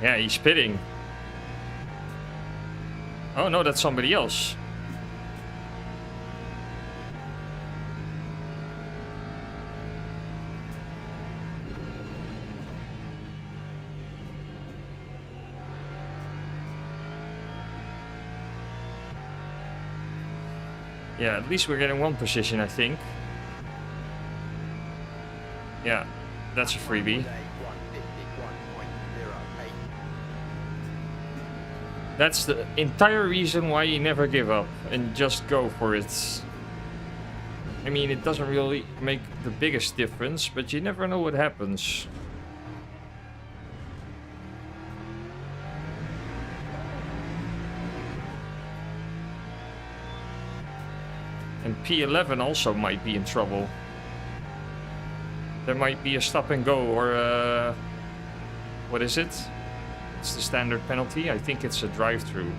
Yeah, he's pitting. Oh no, that's somebody else. Yeah, at least we're getting 1 position, I think. Yeah, that's a freebie. That's the entire reason why you never give up and just go for it. I mean, it doesn't really make the biggest difference, but you never know what happens. And P11 also might be in trouble. There might be a stop and go or what is it? It's the standard penalty. I think it's a drive-through.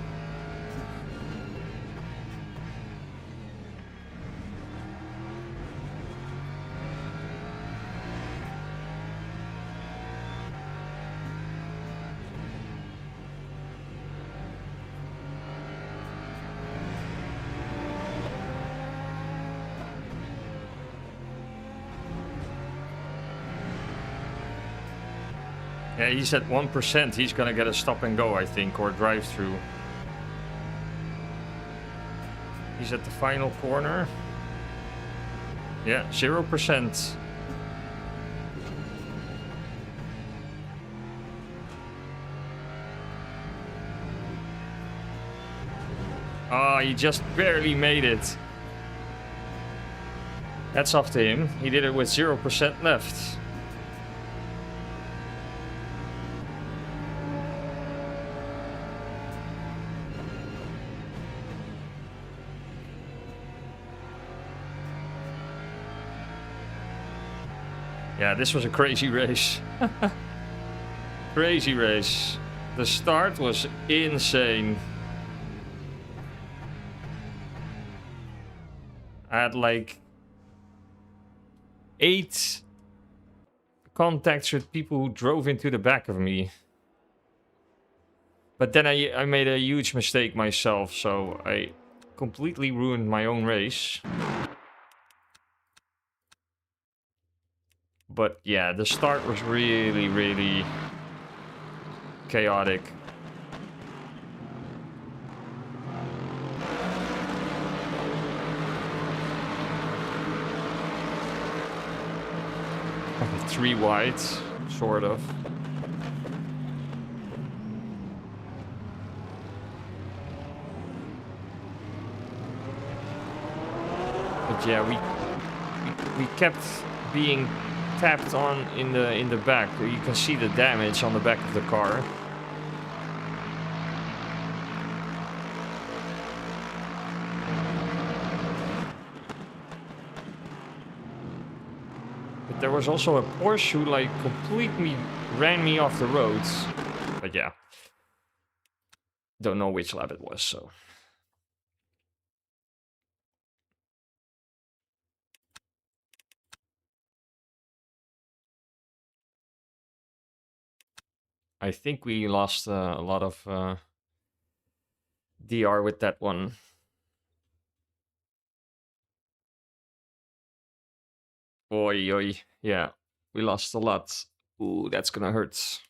Yeah, he's at 1%. He's gonna get a stop and go, I think, or drive through. He's at the final corner. Yeah, 0%. Ah, he just barely made it. That's off to him. He did it with 0% left. Yeah, this was a crazy race. Crazy race. The start was insane. I had like 8 contacts with people who drove into the back of me. But then I made a huge mistake myself, so I completely ruined my own race. But yeah, the start was really, really chaotic. Okay, 3 wide, sort of. But yeah, we kept being tapped on in the back. You can see the damage on the back of the car. But there was also a Porsche who like completely ran me off the roads. But yeah, don't know which lap it was, so. I think we lost a lot of DR with that one. Oi, oi. Yeah, we lost a lot. Ooh, that's gonna hurt.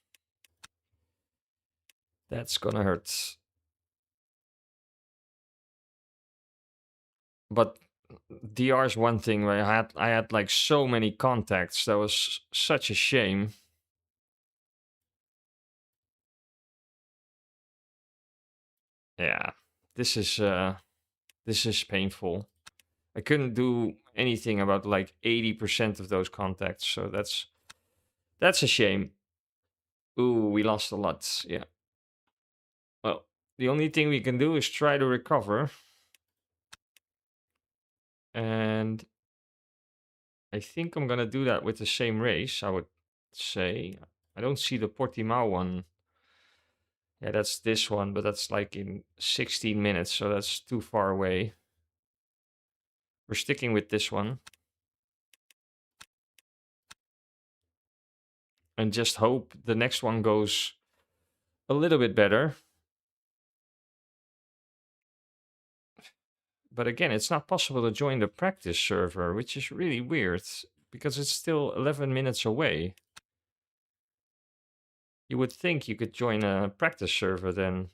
That's gonna hurt. But DR is one thing where I had like so many contacts. That was such a shame. Yeah, this is painful. I couldn't do anything about like 80% of those contacts, so that's a shame. Ooh, we lost a lot. Yeah. Well, the only thing we can do is try to recover. And I think I'm gonna do that with the same race, I would say. I don't see the Portimao one. Yeah, that's this one, but that's like in 16 minutes, so that's too far away. We're sticking with this one. And just hope the next one goes a little bit better. But again, it's not possible to join the practice server, which is really weird, because it's still 11 minutes away. You would think you could join a practice server then.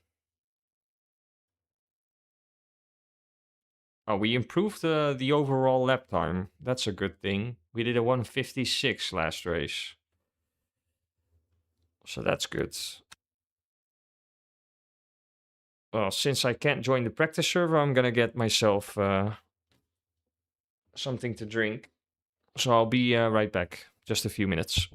Oh, we improved the overall lap time. That's a good thing. We did a 1:56 last race. So that's good. Well, since I can't join the practice server, I'm gonna get myself something to drink. So I'll be right back. Just a few minutes.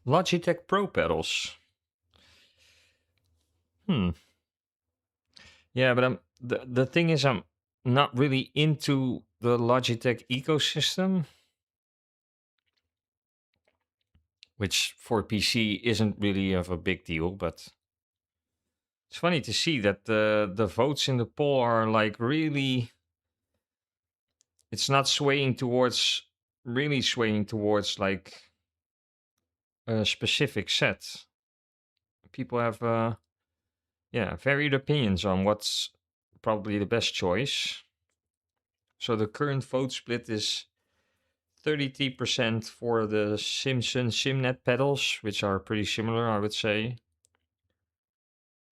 Logitech Pro pedals. Yeah, but the thing is, I'm not really into the Logitech ecosystem, which for PC isn't really of a big deal, but it's funny to see that the votes in the poll are like really, it's not swaying towards, really swaying towards like a specific set. People have varied opinions on what's probably the best choice. So the current vote split is 33% for the Simpson SimNet pedals, which are pretty similar, I would say.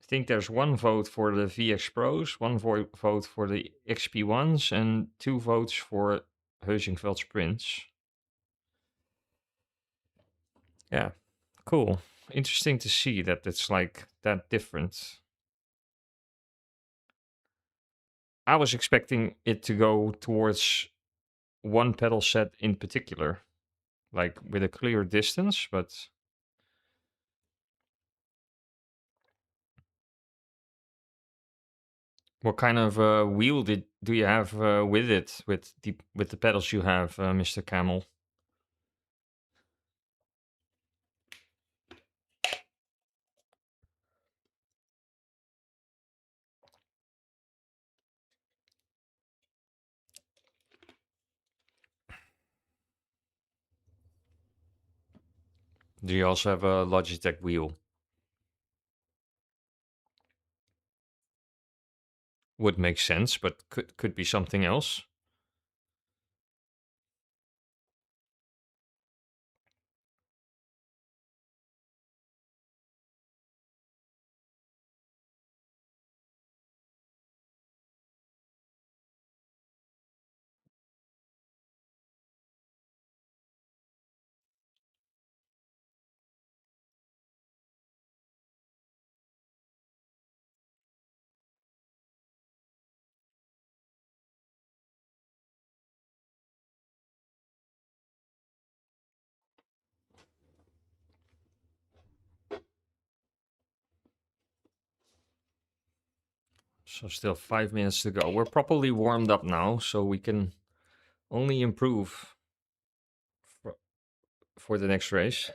I think there's one vote for the VX Pros, one vote for the XP1s, and 2 votes for Heusingveld Sprints. Yeah, cool. Interesting to see that it's like that different. I was expecting it to go towards one pedal set in particular, like with a clear distance, but what kind of wheel do you have with it, with the pedals you have, Mr. Camel? Do you also have a Logitech wheel? Would make sense, but could be something else. So still 5 minutes to go. We're properly warmed up now, so we can only improve for the next race.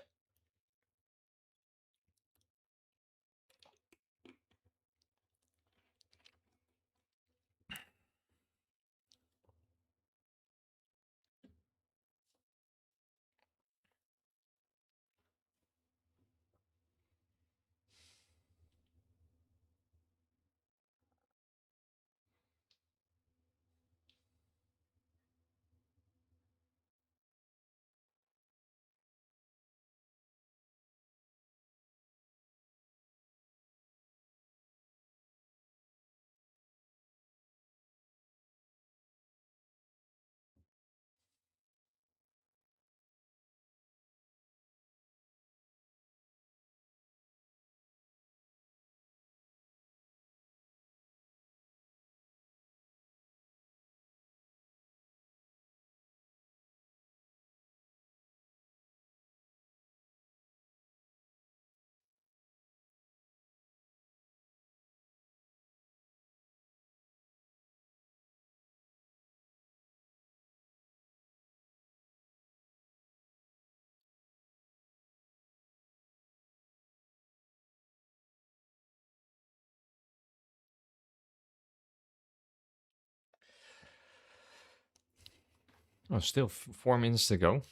Oh, still 4 minutes to go.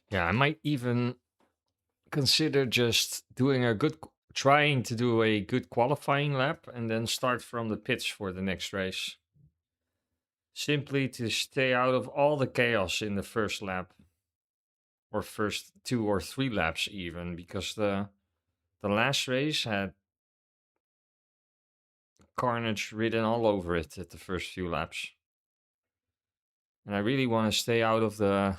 Yeah, I might even consider just doing trying to do a good qualifying lap and then start from the pits for the next race. Simply to stay out of all the chaos in the first lap, or first 2 or 3 laps even, because the last race had carnage written all over it at the first few laps. And I really want to stay out of the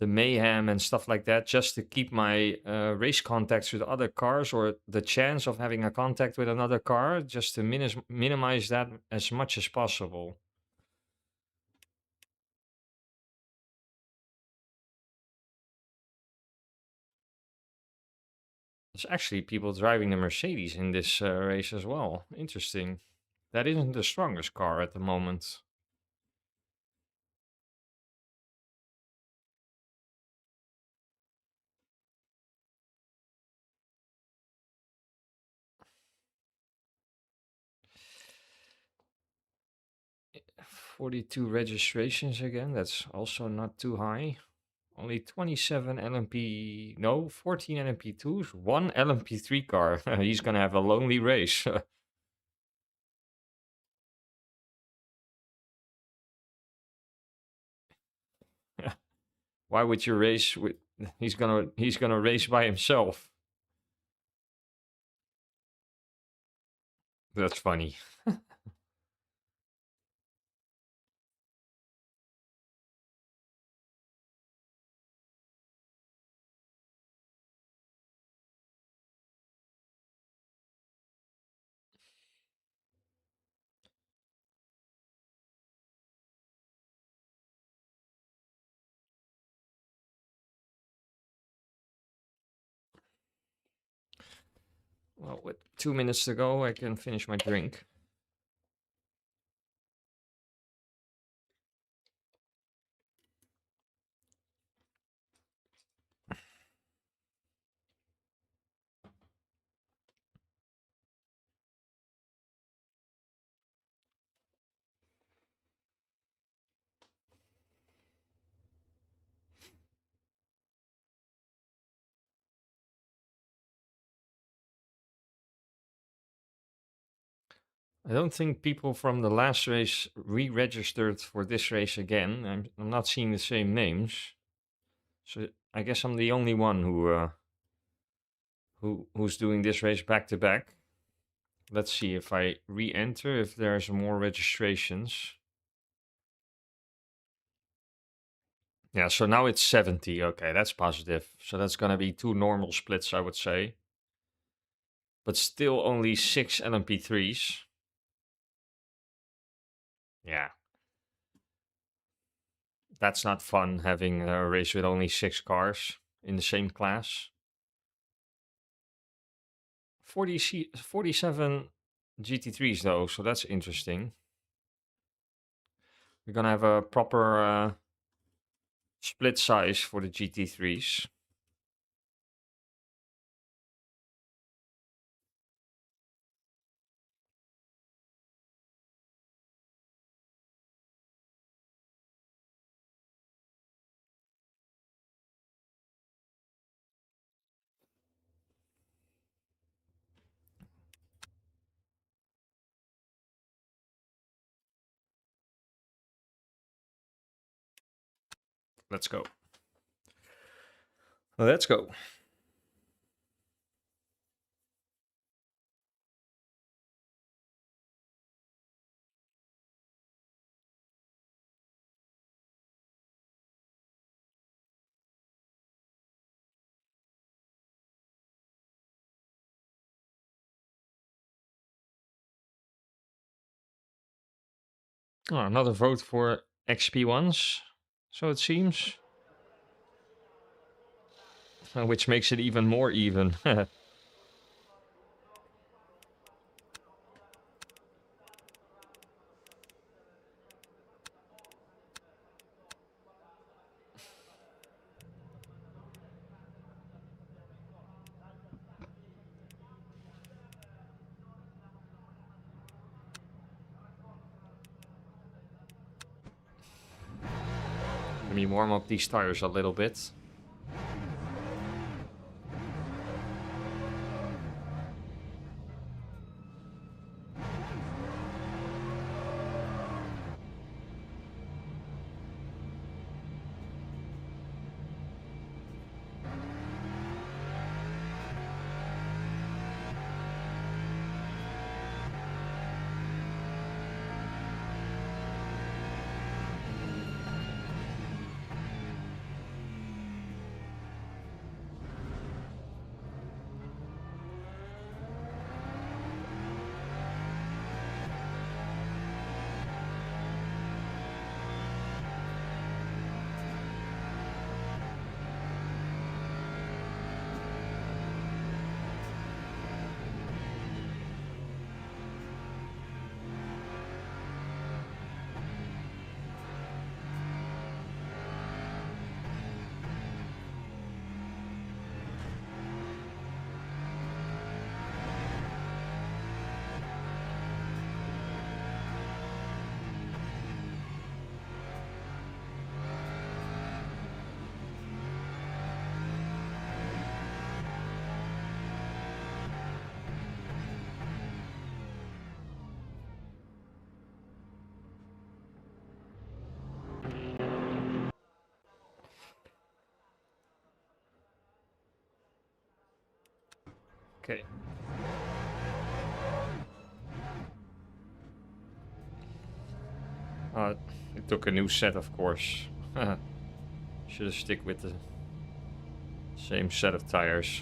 the mayhem and stuff like that, just to keep my race contacts with other cars, or the chance of having a contact with another car, just to minimize that as much as possible. There's actually people driving the Mercedes in this race as well. Interesting. That isn't the strongest car at the moment. "42 registrations again. That's also not too high. Only 27 LMP, no, 14 LMP2s, one LMP3 car. He's gonna have a lonely race." Why would you race with? He's gonna race by himself. That's funny. Well, with 2 minutes to go, I can finish my drink. I don't think people from the last race re-registered for this race again. I'm not seeing the same names, so I guess I'm the only one who's doing this race back to back. Let's see if I re-enter if there's more registrations. Yeah, so now it's 70. Okay, that's positive. So that's gonna be 2 normal splits, I would say. But still only 6 LMP3s. Yeah. That's not fun, having a race with only 6 cars in the same class. 47 GT3s though, so that's interesting. We're gonna have a proper split size for the GT3s. Let's go. Let's go. Oh, another vote for XP1s, so it seems. Which makes it even more even. Let me warm up these tires a little bit. Okay. It took a new set, of course. Should have stick with the same set of tires.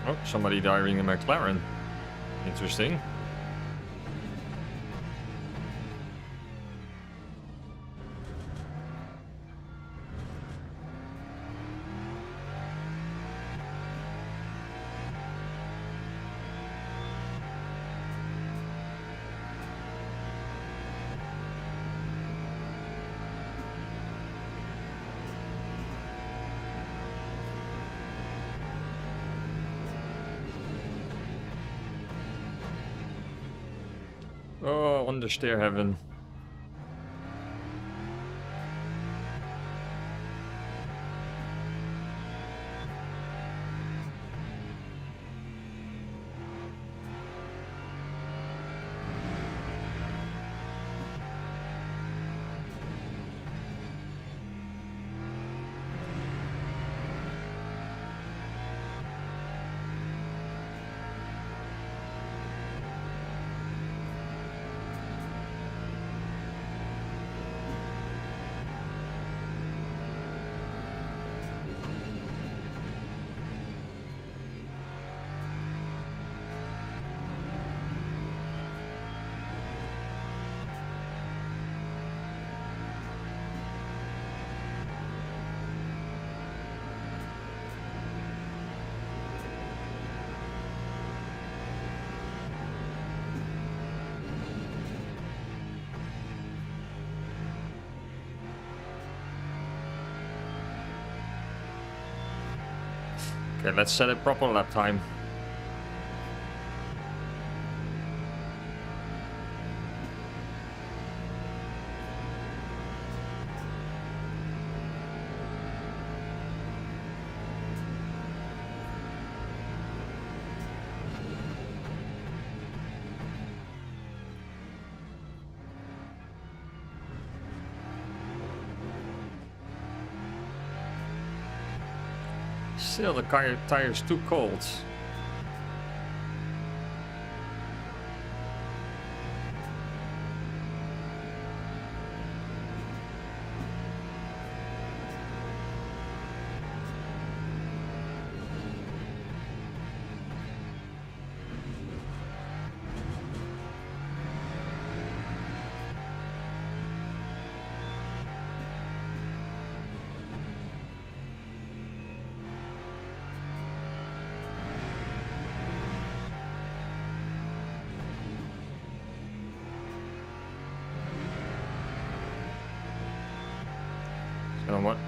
Oh, somebody diving a McLaren. Interesting. Oh, understeer heaven. Okay, let's set a proper lap time. Still, the tire's too cold.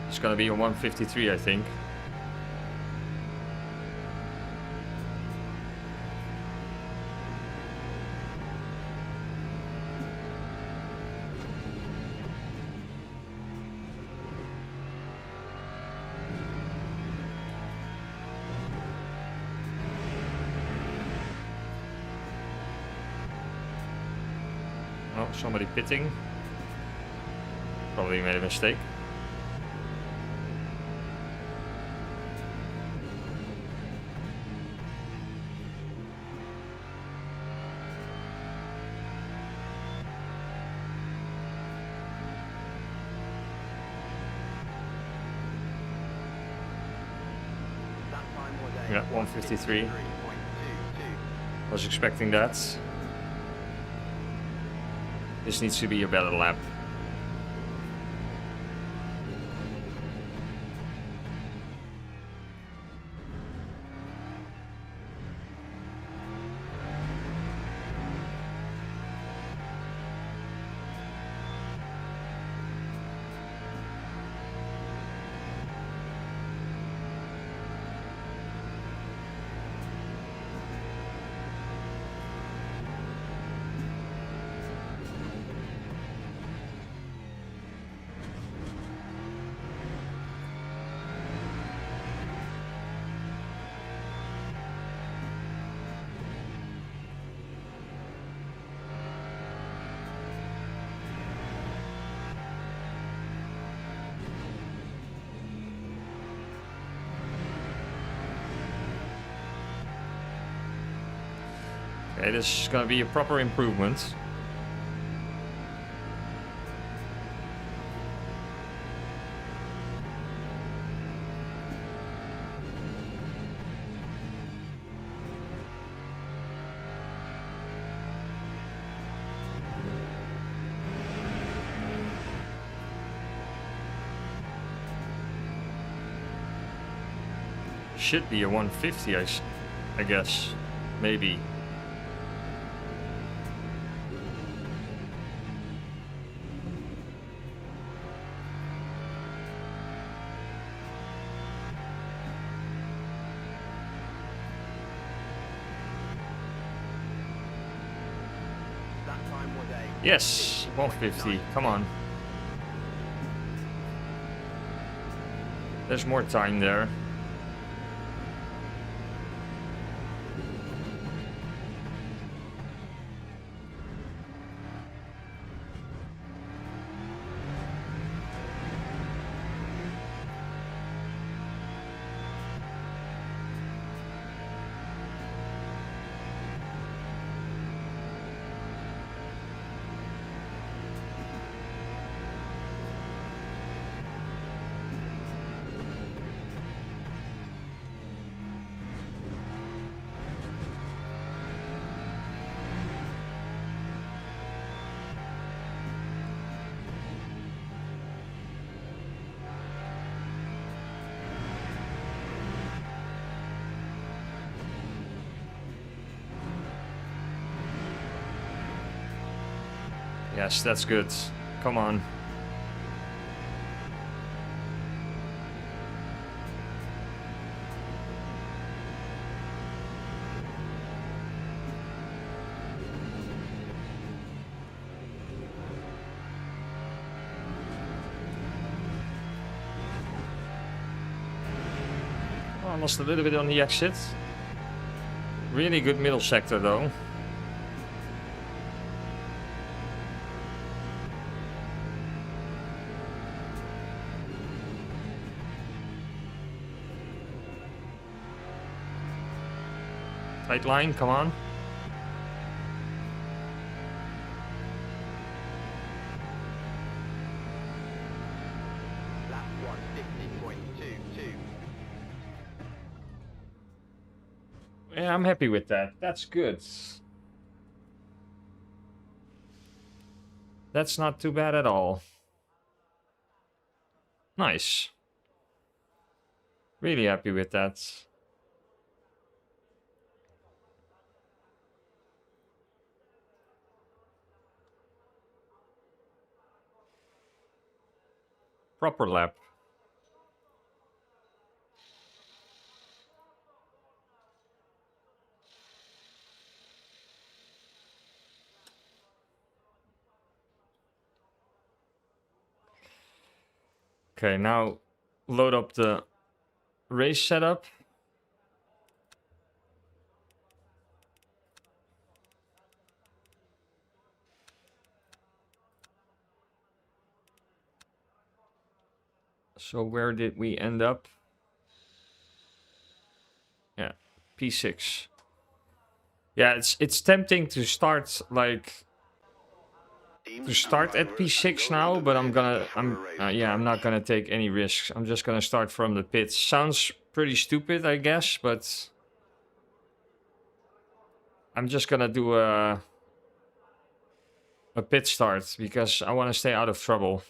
It's gonna be a 153, I think. Oh, somebody pitting. Probably made a mistake. Yeah, 153. Was expecting that. This needs to be a better lap. Okay, this is gonna be a proper improvement. Should be a 150, I guess. Maybe. That time was a Yes, 150. Come on. There's more time there. Yes, that's good. Come on. Almost a little bit on the exit. Really good middle sector though. Tight line, come on. lap 150.22. Yeah, I'm happy with that. That's good. That's not too bad at all. Nice. Really happy with that. Proper lap. Okay, now load up the race setup. So where did we end up? Yeah, P6. Yeah, it's tempting to start like at P6 now, but I'm not gonna take any risks. I'm just gonna start from the pits. Sounds pretty stupid, I guess, but I'm just gonna do a pit start because I want to stay out of trouble.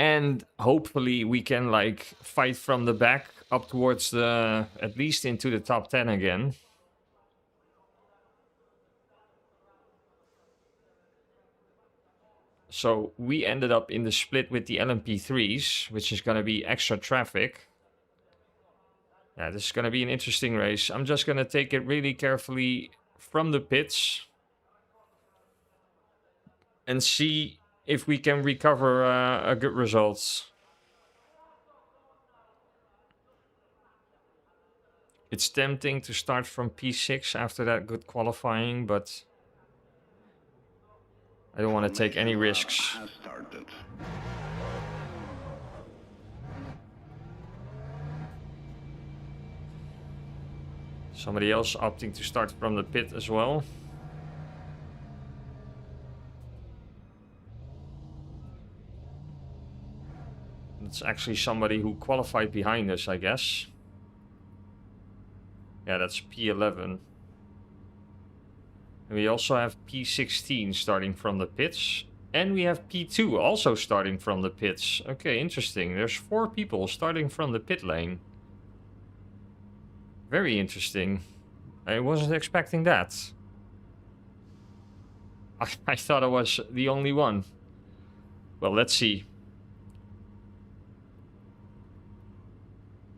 And hopefully we can like fight from the back up towards the, at least into the top 10 again. So we ended up in the split with the LMP3s, which is going to be extra traffic. Yeah, this is going to be an interesting race. I'm just going to take it really carefully from the pits and see if we can recover a good result. It's tempting to start from P6 after that good qualifying, but I don't want to take any risks. Somebody else opting to start from the pit as well. It's actually somebody who qualified behind us, I guess. Yeah, that's P11. And we also have P16 starting from the pits. And we have P2 also starting from the pits. Okay, interesting. There's 4 people starting from the pit lane. Very interesting. I wasn't expecting that. I thought I was the only one. Well, let's see.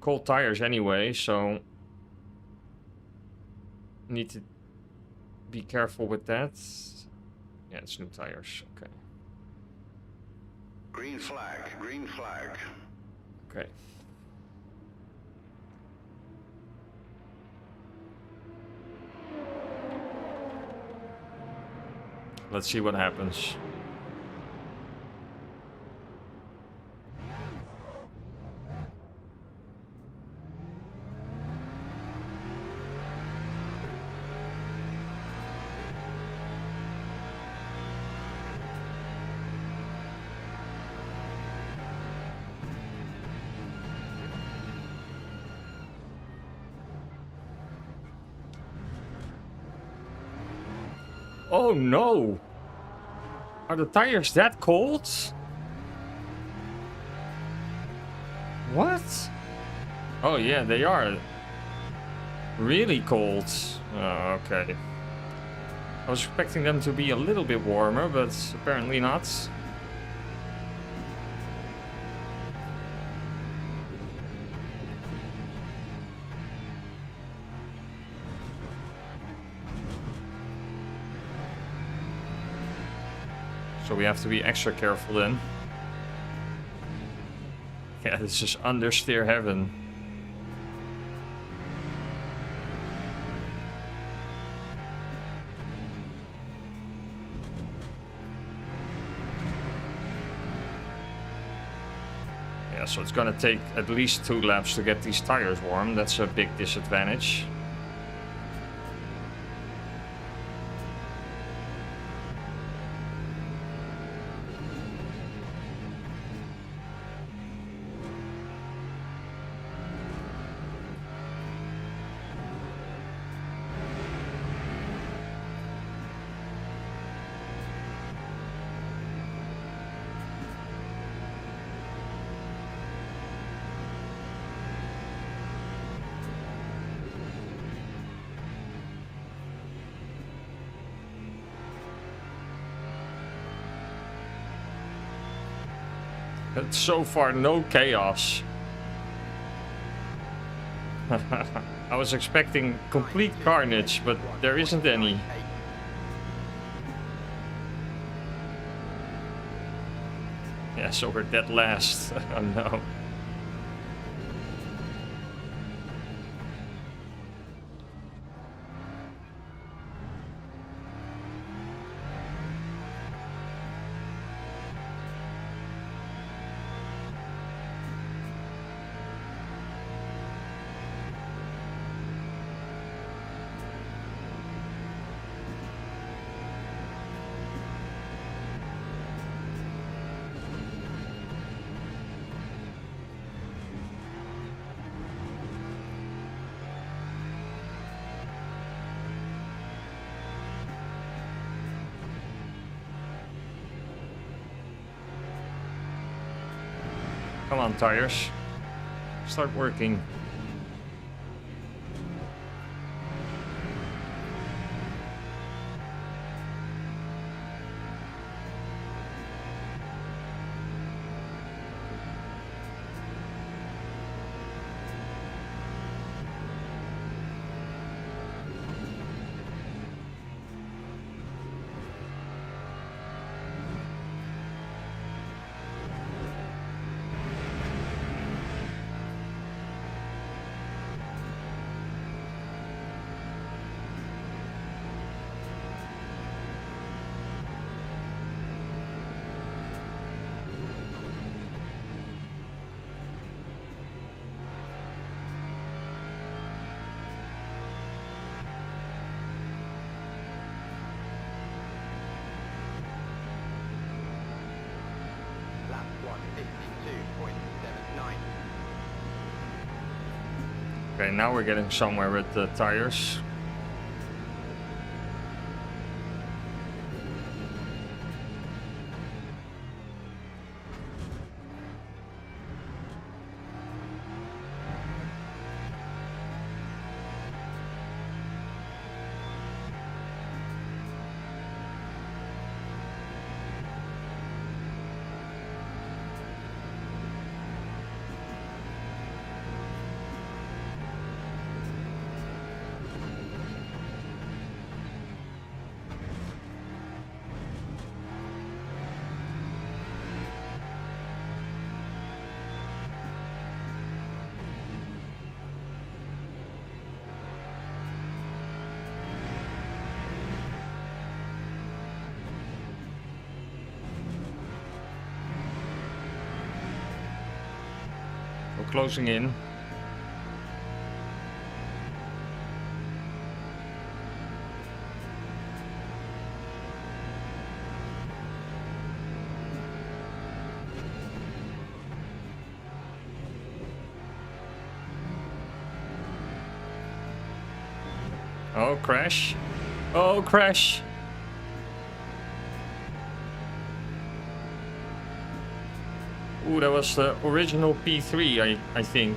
Cold tires anyway, so need to be careful with that. Yeah, it's new tires. Okay. Green flag, green flag. Okay. Let's see what happens. Oh no! Are the tires that cold? What? Oh yeah, they are. Really cold. Oh, okay. I was expecting them to be a little bit warmer, but apparently not. So we have to be extra careful then. Yeah, this is understeer heaven. Yeah, so it's gonna take at least 2 laps to get these tires warm. That's a big disadvantage. It's so far no chaos. I was expecting complete carnage, but there isn't any. Yeah, so we're dead last. Oh no. Come on, tires. Start working. Okay, now we're getting somewhere with the tires. We're closing in. Oh, crash. Oh, crash. Ooh, that was the original P3, I think.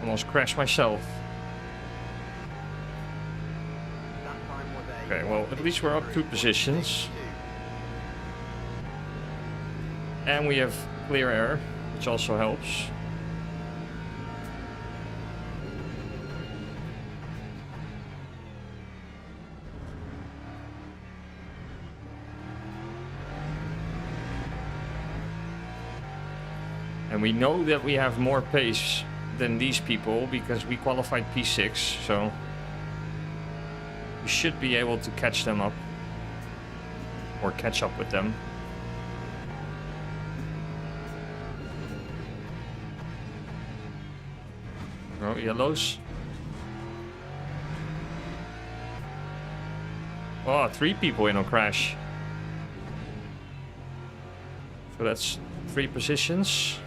Almost crashed myself. That time was a Okay, well, at least we're up 2 positions. And we have clear air, which also helps. And we know that we have more pace than these people because we qualified P6, so we should be able to catch them up or catch up with them. Oh, yellows. Oh, 3 people in a crash. So that's 3 positions.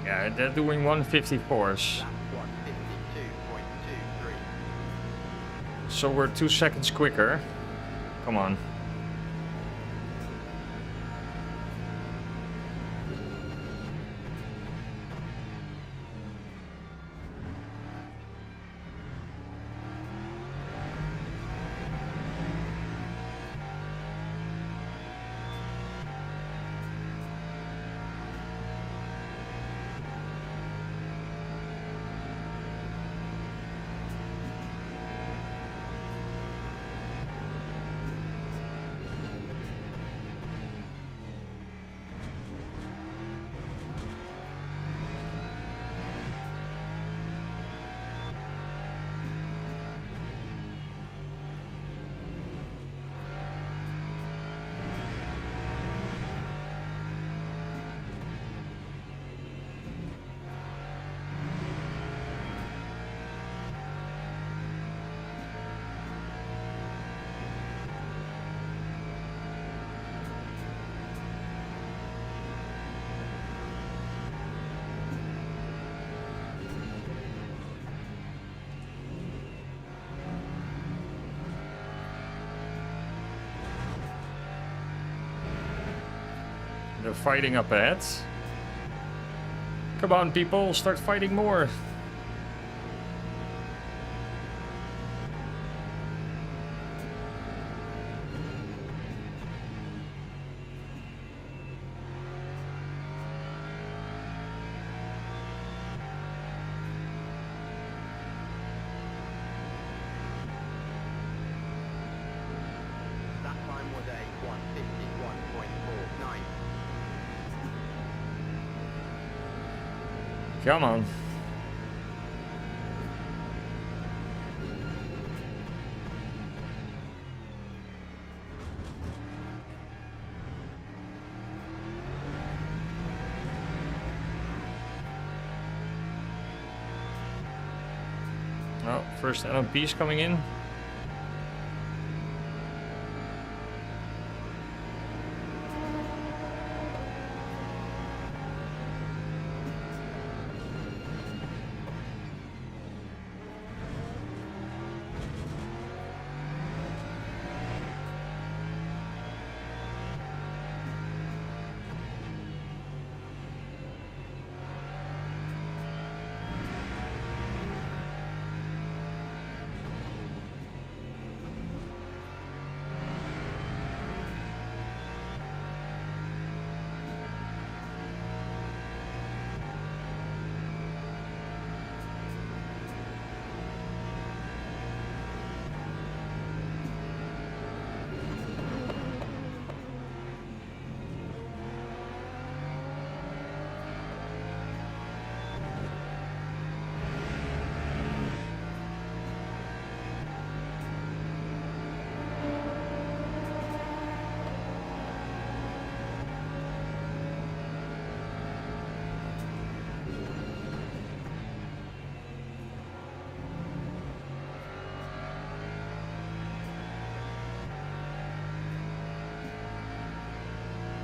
Yeah, they're doing 154s. Lap 1, 52.23. So we're 2 seconds quicker. Come on. They're fighting up ahead. Come on, people, start fighting more. That time was a 151.49. Come on. Oh, first LMP's coming in.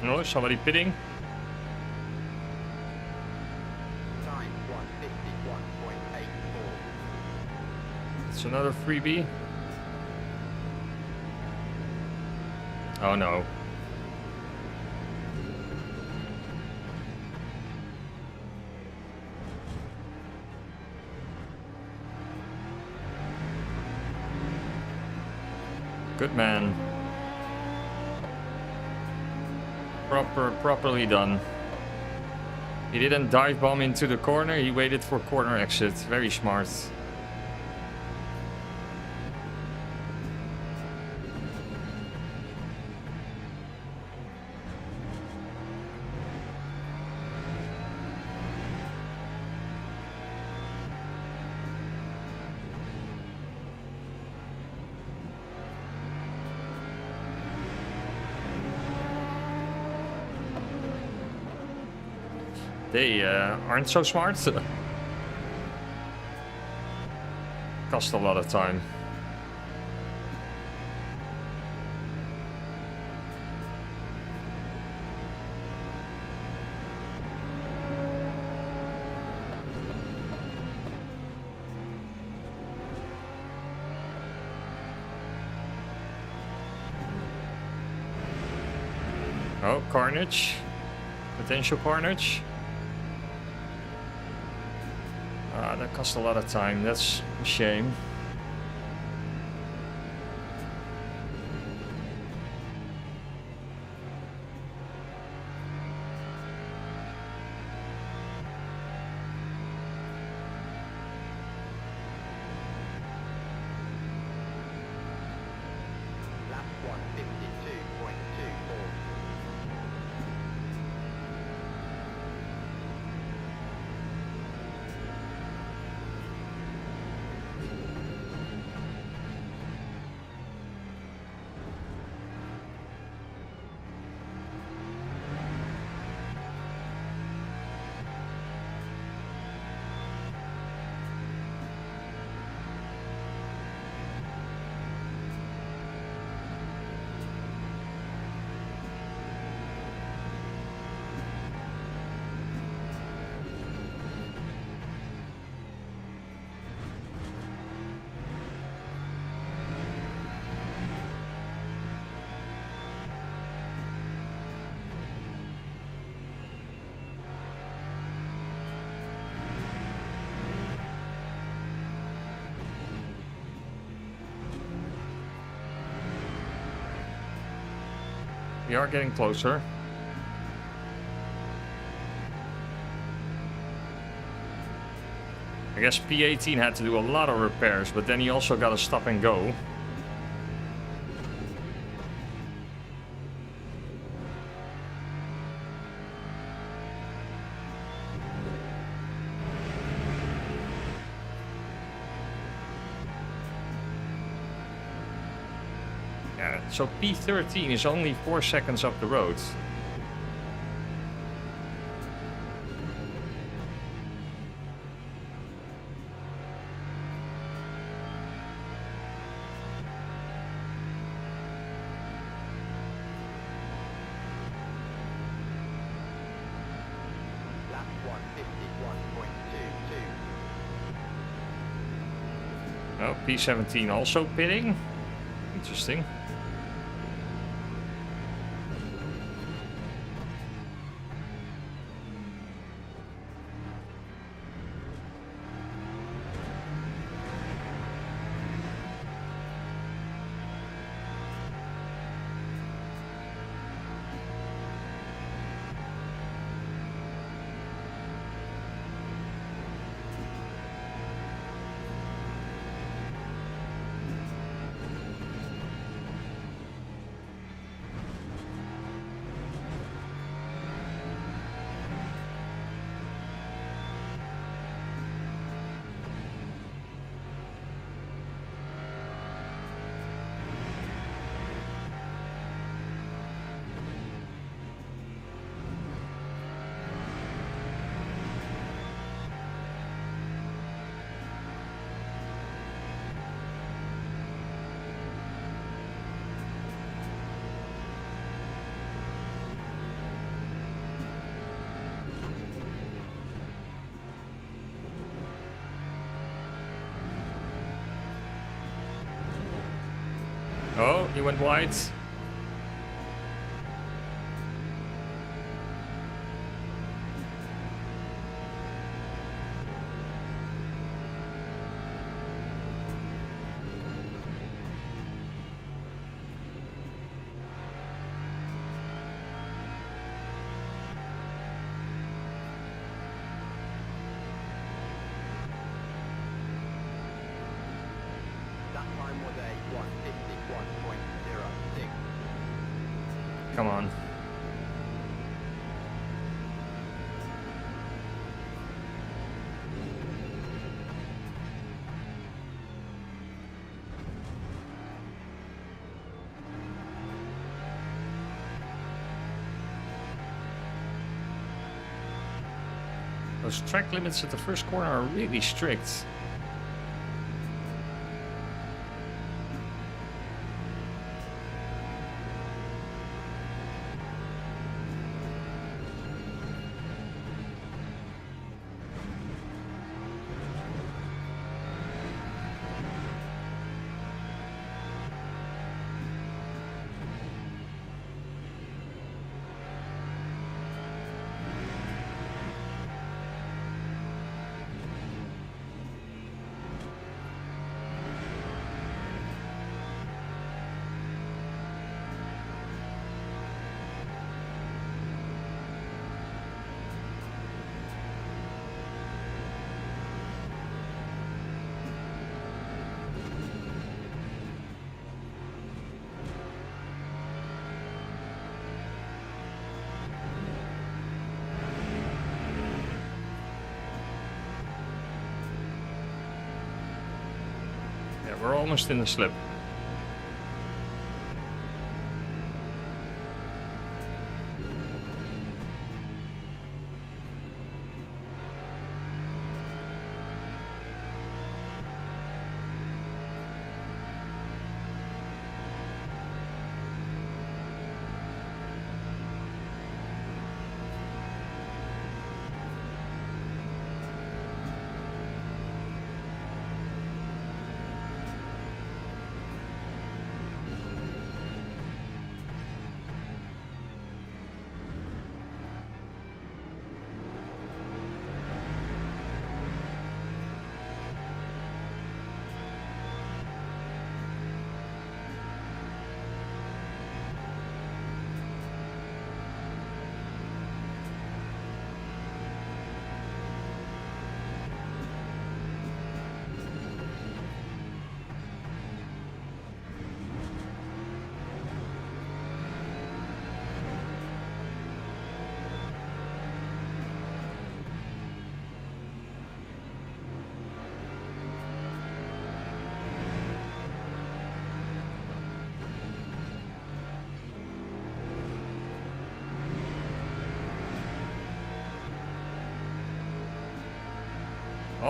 Oh, somebody pitting. Time 151.84. It's another freebie. Oh no. Good man. Properly done. He didn't dive bomb into the corner, he waited for corner exit. Very smart. They aren't so smart. Cost a lot of time. Oh, carnage. Potential carnage. That cost a lot of time. That's a shame. Lap 152.24. We are getting closer. I guess P18 had to do a lot of repairs, but then he also got a stop and go. Yeah, so P13 is only 4 seconds up the road. Lap 151.22. Oh, P17 also pitting. Interesting. Oh, he went wide. That time was a 151.06. Come on. Those track limits at the first corner are really strict. Yeah, we're almost in the slip.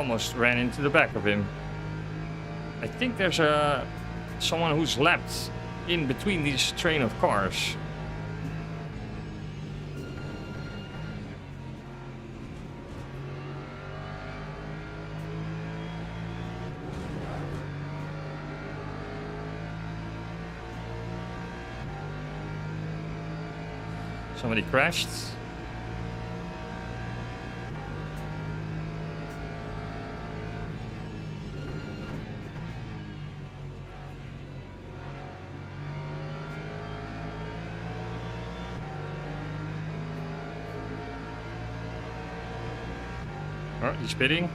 Almost ran into the back of him. I think there's someone who's lapped in between these train of cars. Somebody crashed. Oh, he's pitting.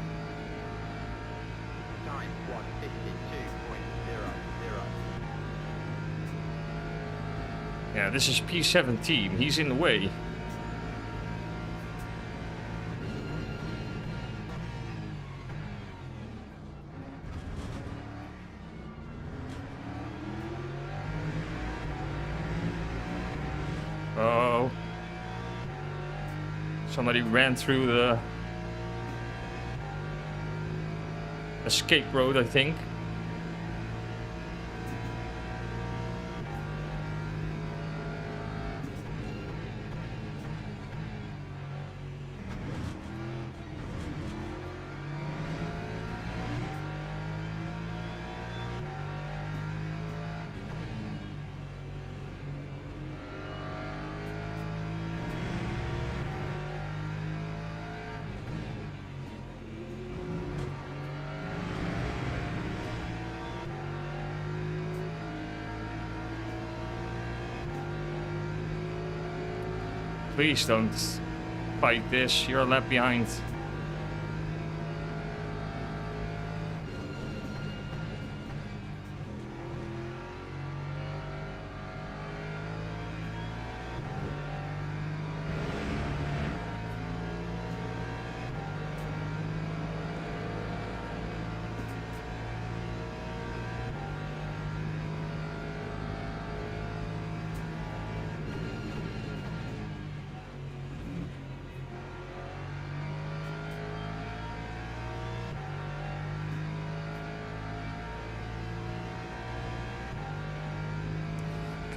Time 1:52.00. Yeah, this is P17. He's in the way. Oh. Somebody ran through the escape road, I think. Please don't fight this, you're a lap behind.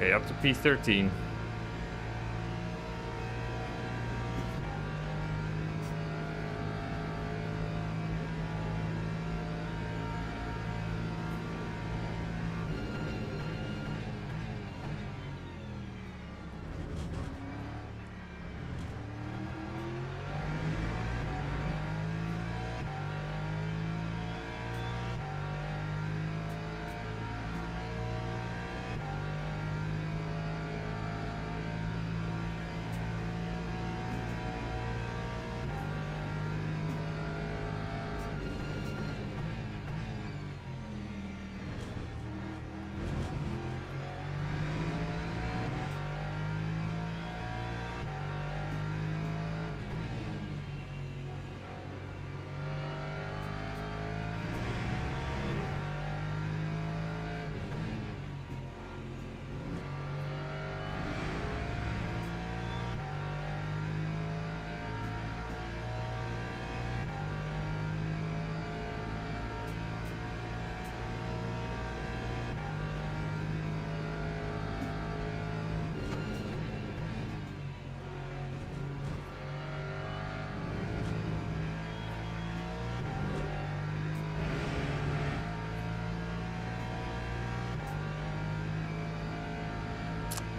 Okay, up to P13.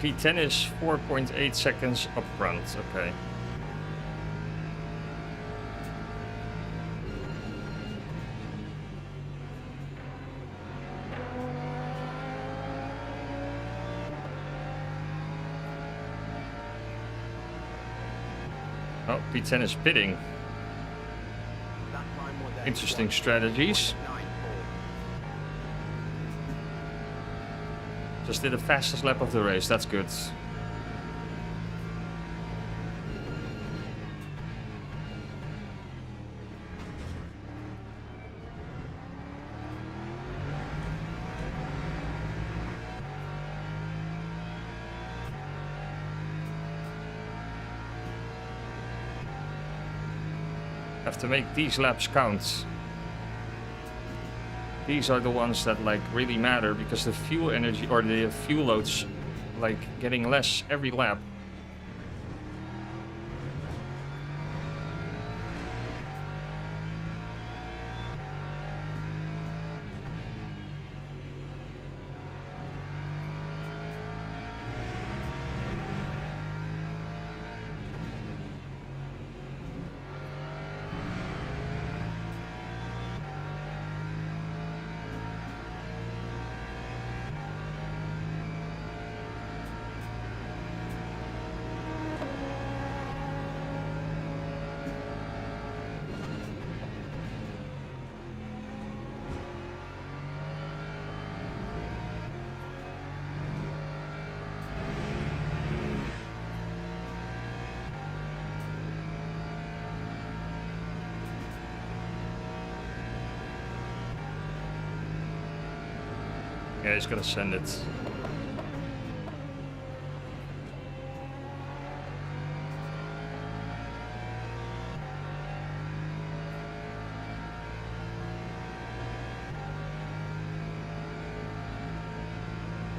P10 is 4.8 seconds up front, okay. Oh, P10 is pitting. That time was a Interesting strategies. 1:94. Just did the fastest lap of the race, that's good. Have to make these laps count. These are the ones that like really matter because the fuel energy or the fuel load's like getting less every lap. Yeah, he's gonna send it.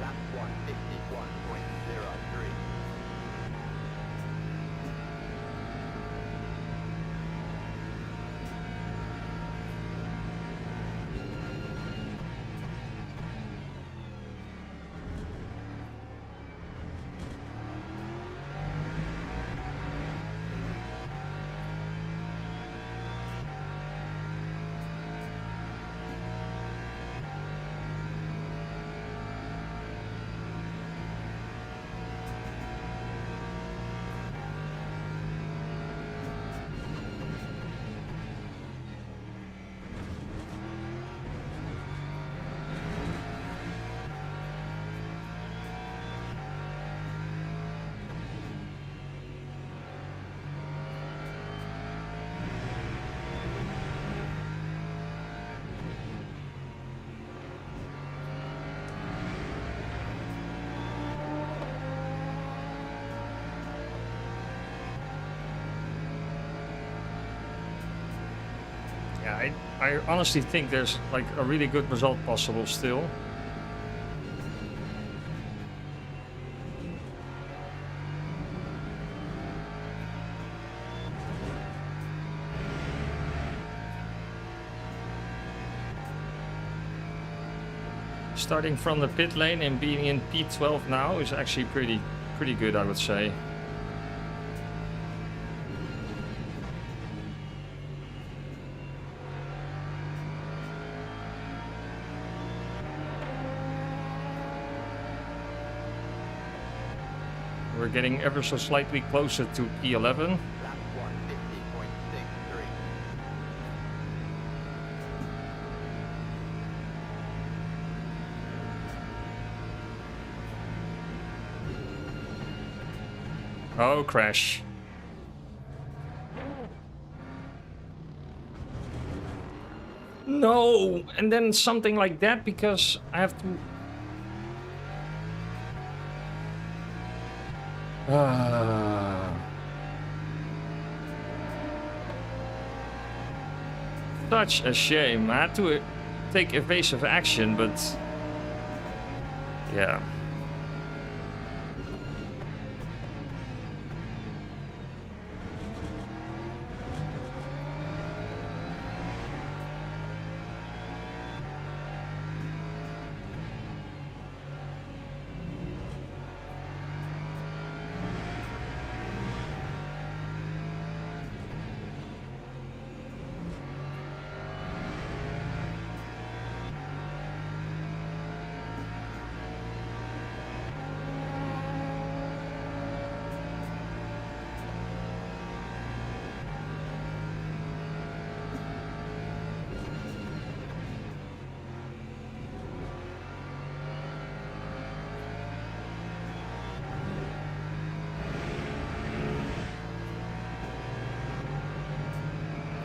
Lap 151.03. Yeah, I honestly think there's like a really good result possible still. Starting from the pit lane and being in P12 now is actually pretty good, I would say. We're getting ever so slightly closer to P11. Lap 150.63. Oh, crash. No, and then something like that because I have to... Such a shame. I had to take evasive action, but... yeah.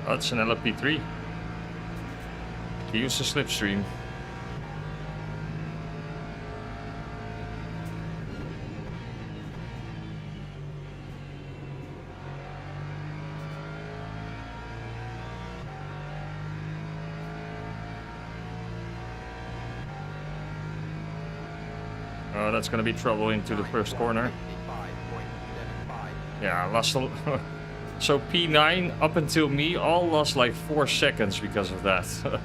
Oh, it's an LP3. Use the slipstream. Oh, that's gonna be trouble into the first corner. 55.75. Yeah, I lost a... So P9 up until me all lost like 4 seconds because of that.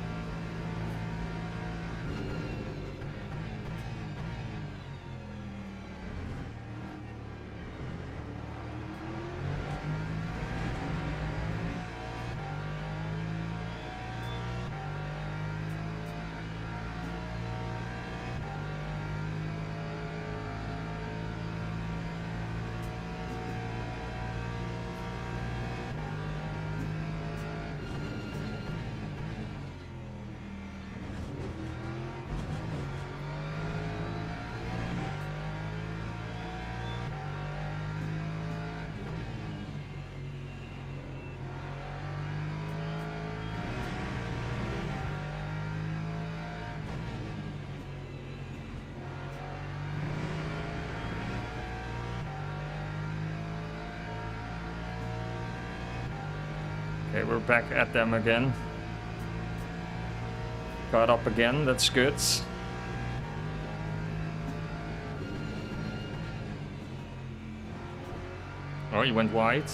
Okay, we're back at them again. Caught up again, that's good. Oh, he went wide.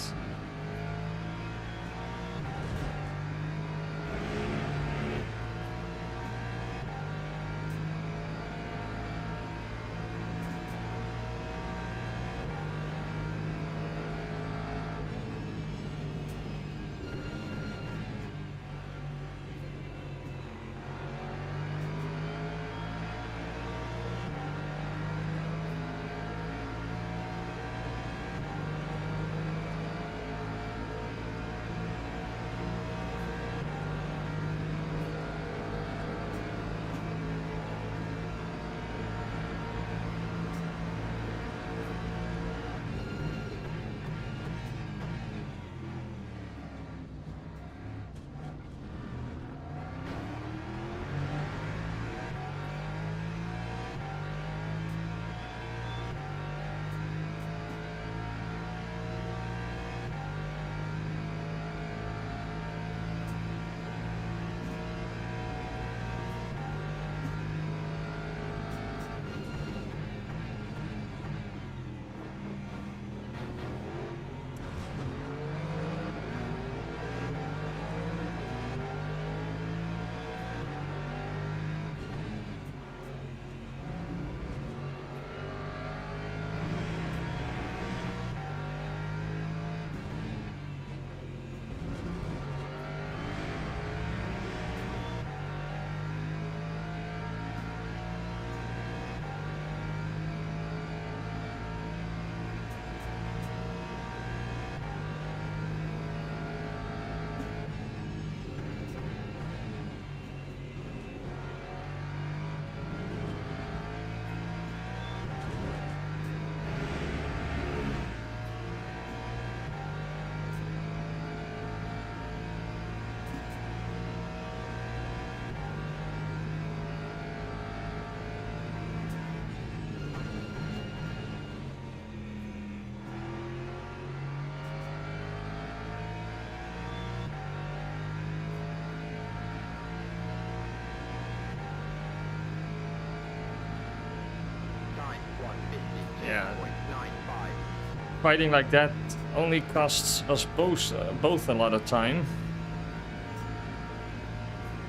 Yeah. 150.95. Fighting like that only costs us both a lot of time.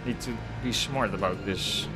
Need to be smart about this.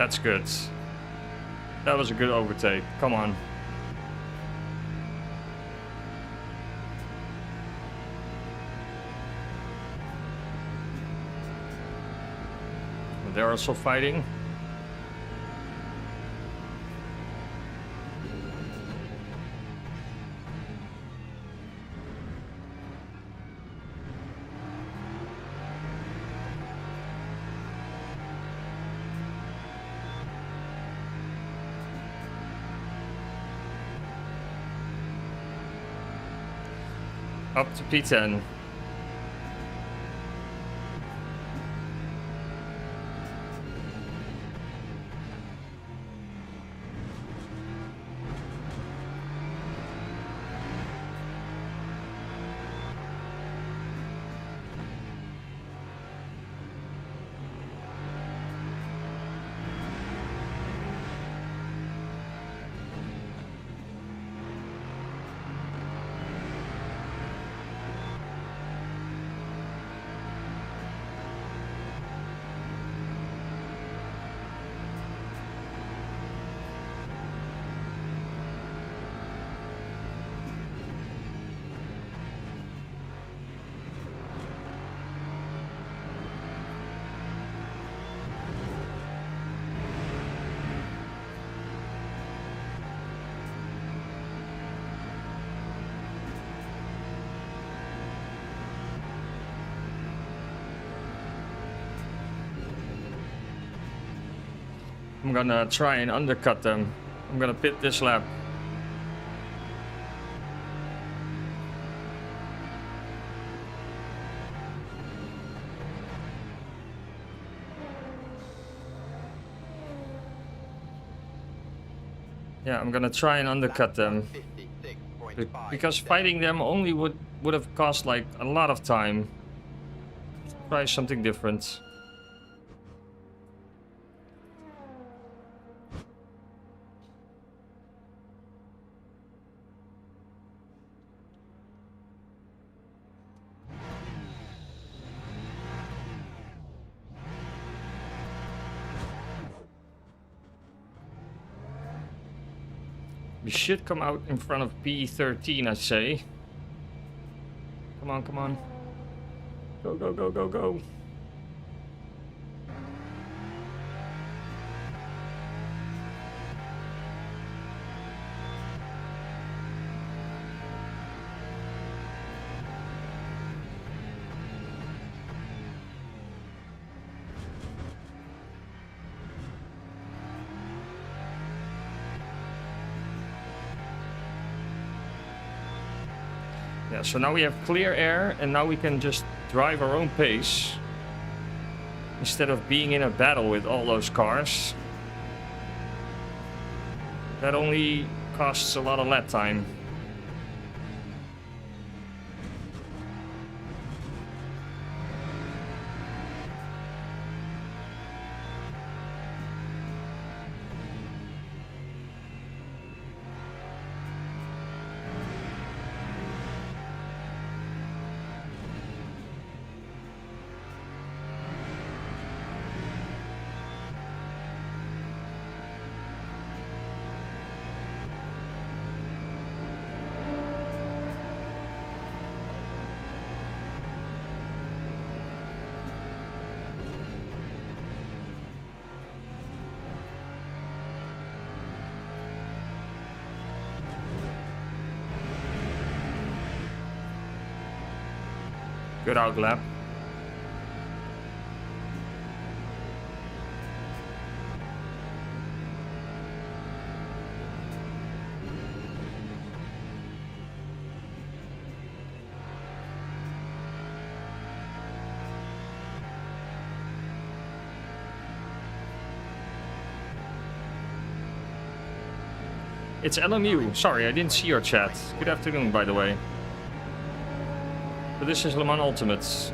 That's good. That was a good overtake. Come on. They're also fighting. Up to P10. I'm gonna try and undercut them. I'm gonna pit this lap. Yeah, I'm gonna try and undercut them. Because fighting them only would have cost like a lot of time. Try something different. We should come out in front of P13, I'd say. Come on, come on. Go, go, go, go, go. Yeah, so now we have clear air and now we can just drive our own pace instead of being in a battle with all those cars. That only costs a lot of lap time. Good out lap. It's LMU. Sorry, I didn't see your chat. Good afternoon, by the way. So this is Le Mans Ultimates.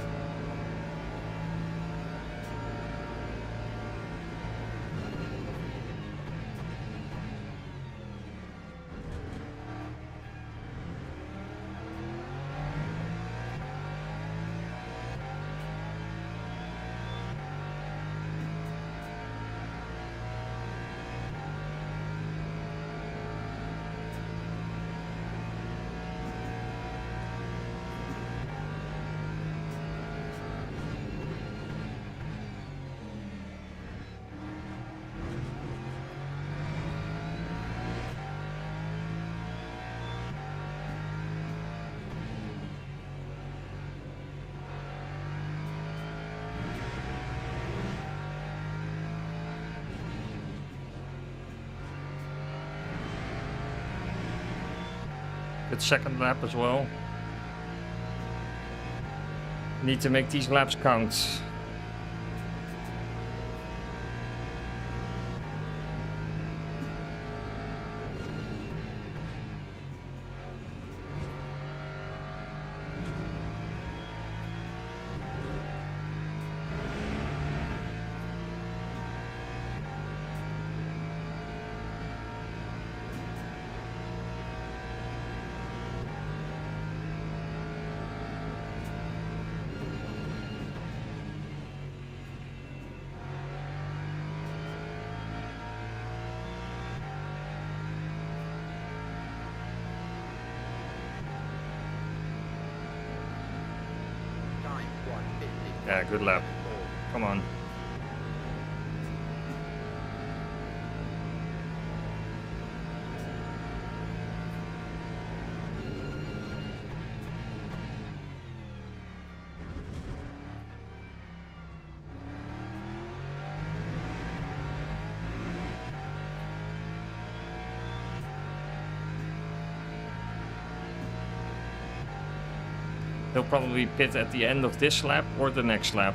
Good second lap as well. Need to make these laps count. Time 1:50. Yeah, good lap. Come on. He'll probably pit at the end of this lap or the next lap.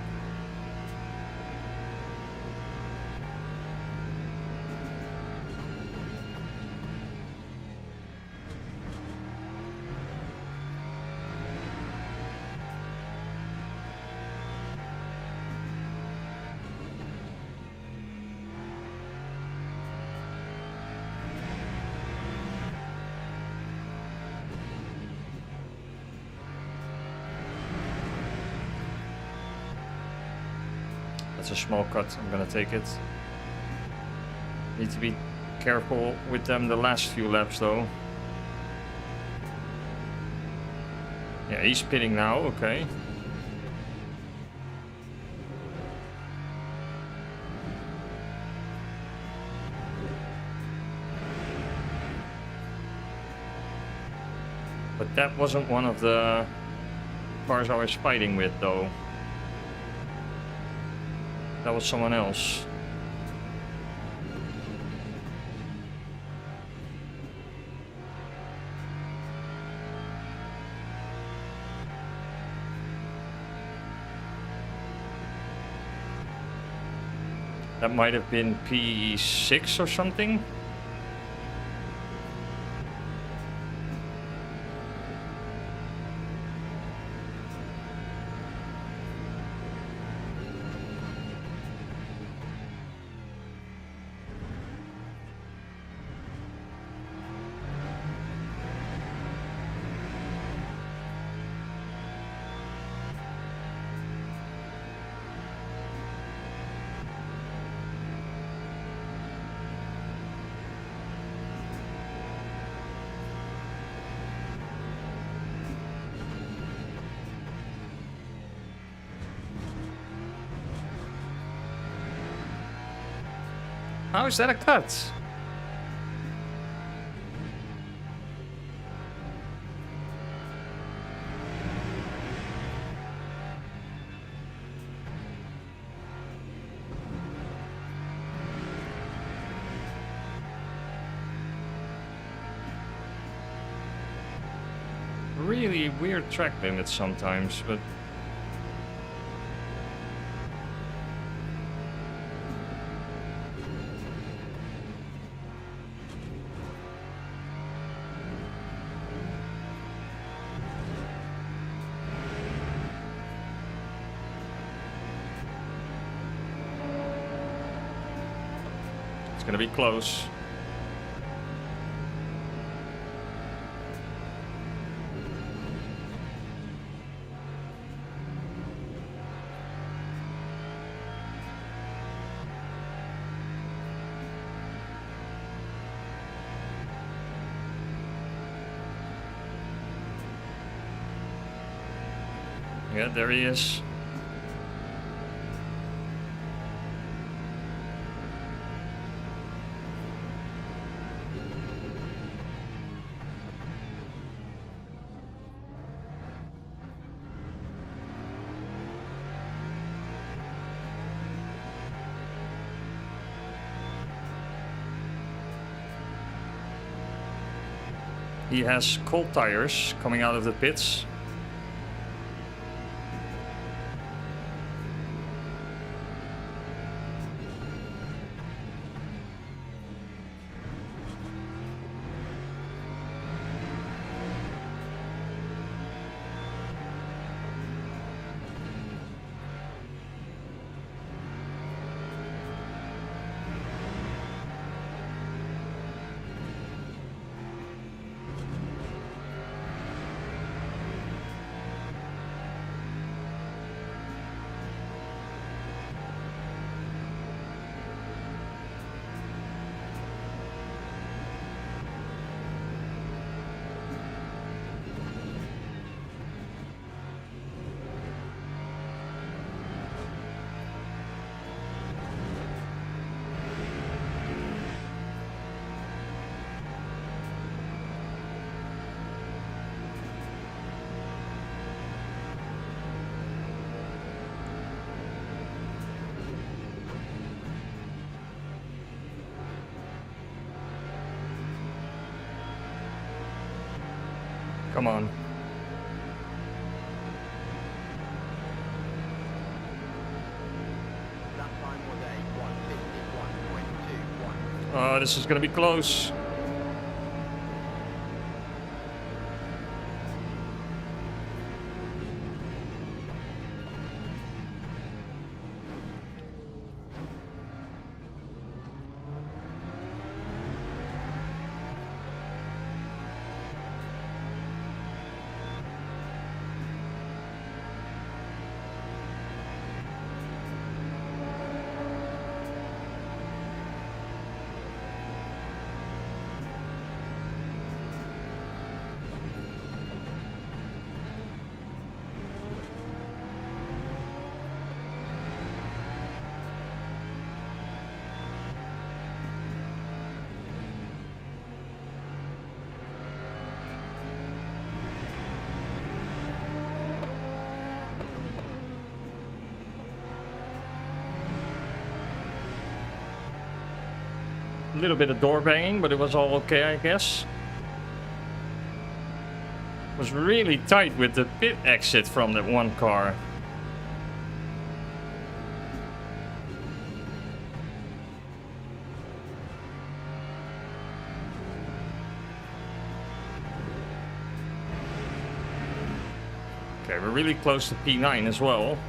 That's a small cut, I'm gonna take it. Need to be careful with them the last few laps though. Yeah, he's pitting now, okay. But that wasn't one of the cars I was fighting with though. That was someone else. That might have been P6 or something. How is that a cut? Really weird track limits sometimes, but it's gonna be close. Yeah, there he is. He has cold tires coming out of the pits. Come on. That time was a 151.21. Oh, this is gonna be close. A little bit of door banging, but it was all okay, I guess. It was really tight with the pit exit from that one car. Okay, we're really close to P9 as well.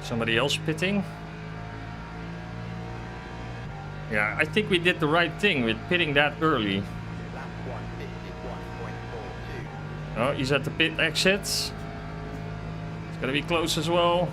Somebody else pitting? Yeah, I think we did the right thing with pitting that early. Lap 151.42. Oh, he's at the pit exit. It's gonna be close as well.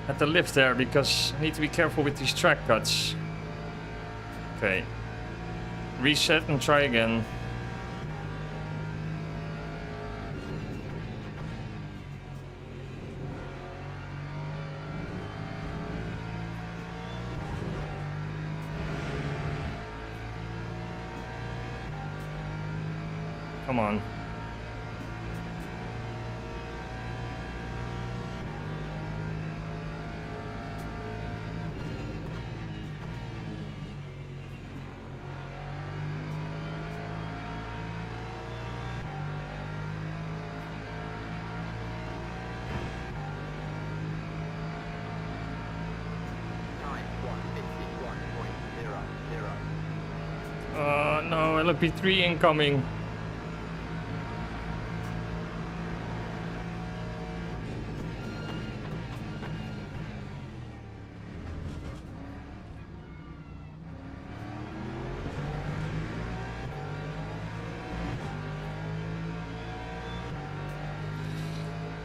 At the lift there, because I need to be careful with these track cuts. Okay. Reset and try again. Come on. LP3 incoming.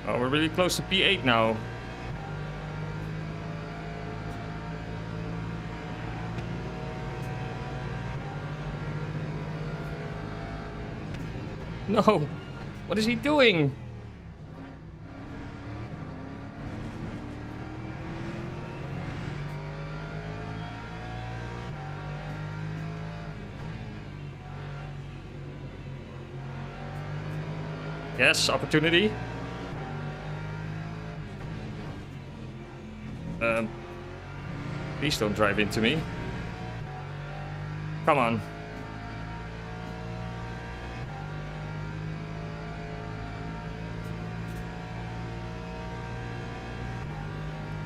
Oh, we're really close to P8 now. No! What is he doing? Yes, opportunity. Please don't drive into me. Come on.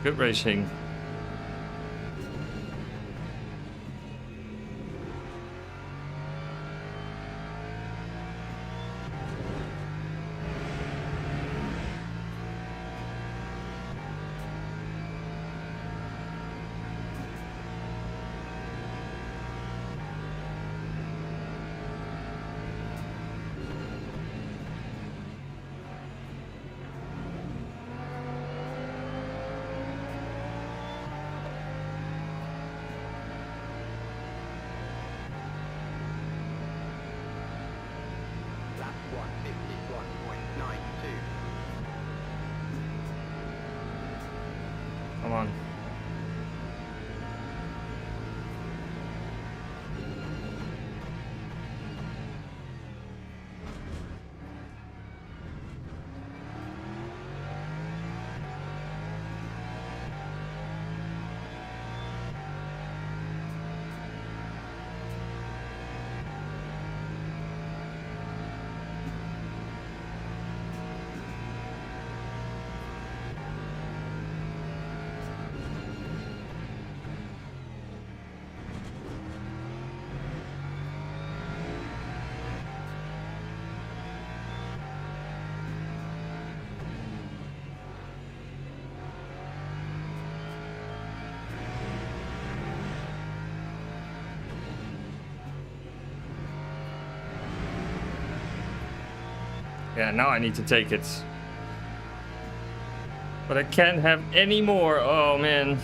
Good racing. Lap 151.92. Come on. Yeah, now I need to take it. But I can't have any more. Oh, man.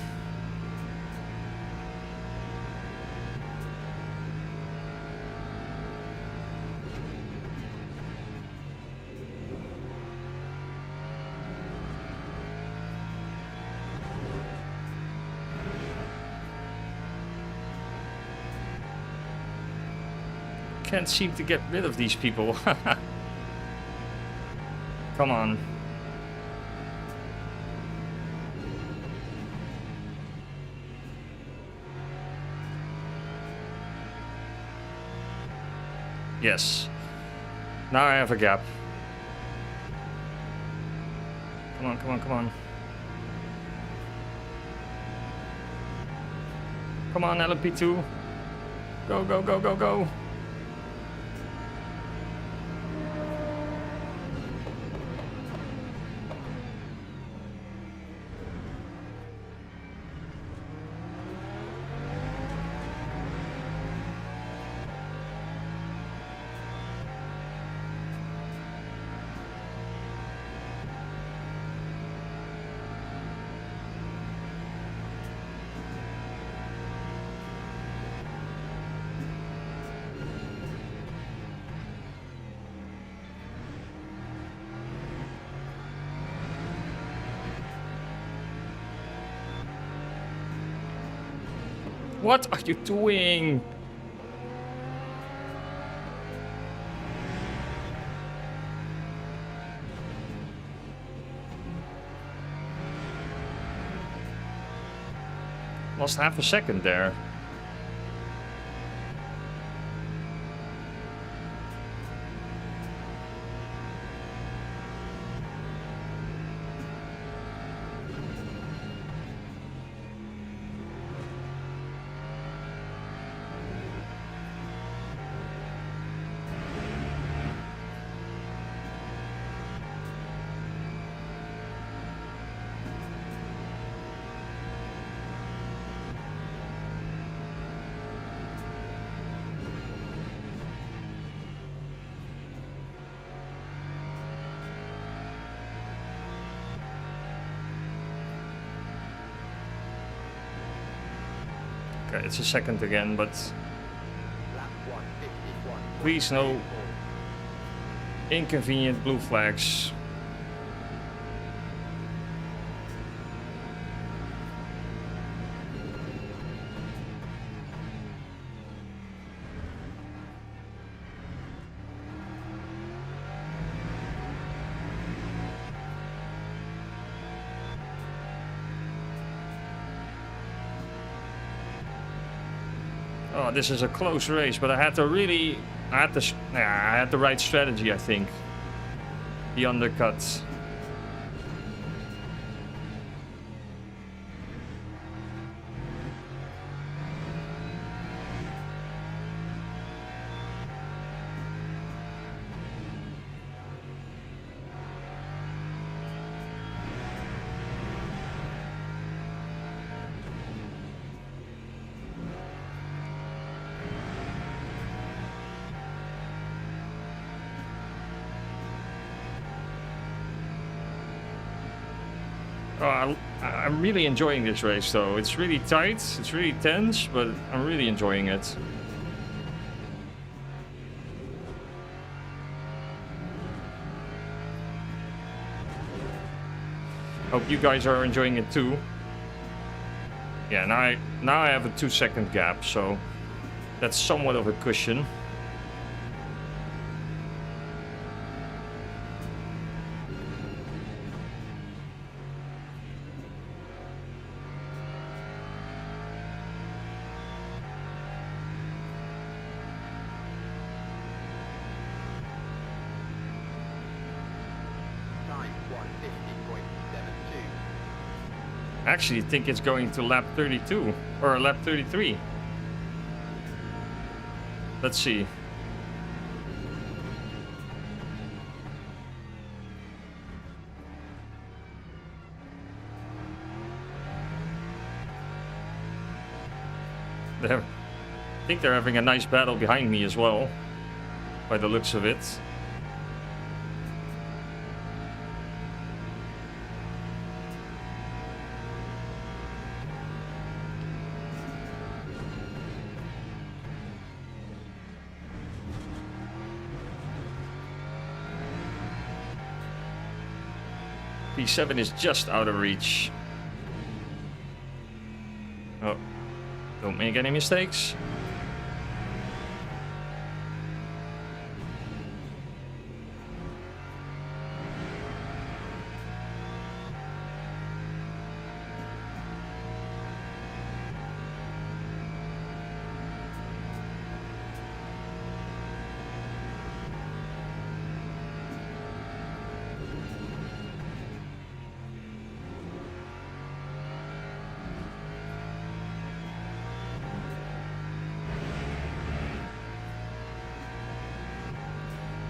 Can't seem to get rid of these people. Come on. Yes. Now I have a gap. Come on, come on, come on. Come on, LMP2. Go, go, go, go, go. What are you doing? Lost half a second there. Okay, it's a second again, but Lap 151. please no inconvenient blue flags. Oh, this is a close race, but I had the right strategy, I think. The undercuts. Oh, I'm really enjoying this race, though. It's really tight, it's really tense, but I'm really enjoying it. Hope you guys are enjoying it too. Yeah, now I have a 2-second gap, so that's somewhat of a cushion. Time 150.72. I actually think it's going to lap 32 or lap 33. Let's see. I think they're having a nice battle behind me as well, by the looks of it. P7 is just out of reach. Oh, don't make any mistakes.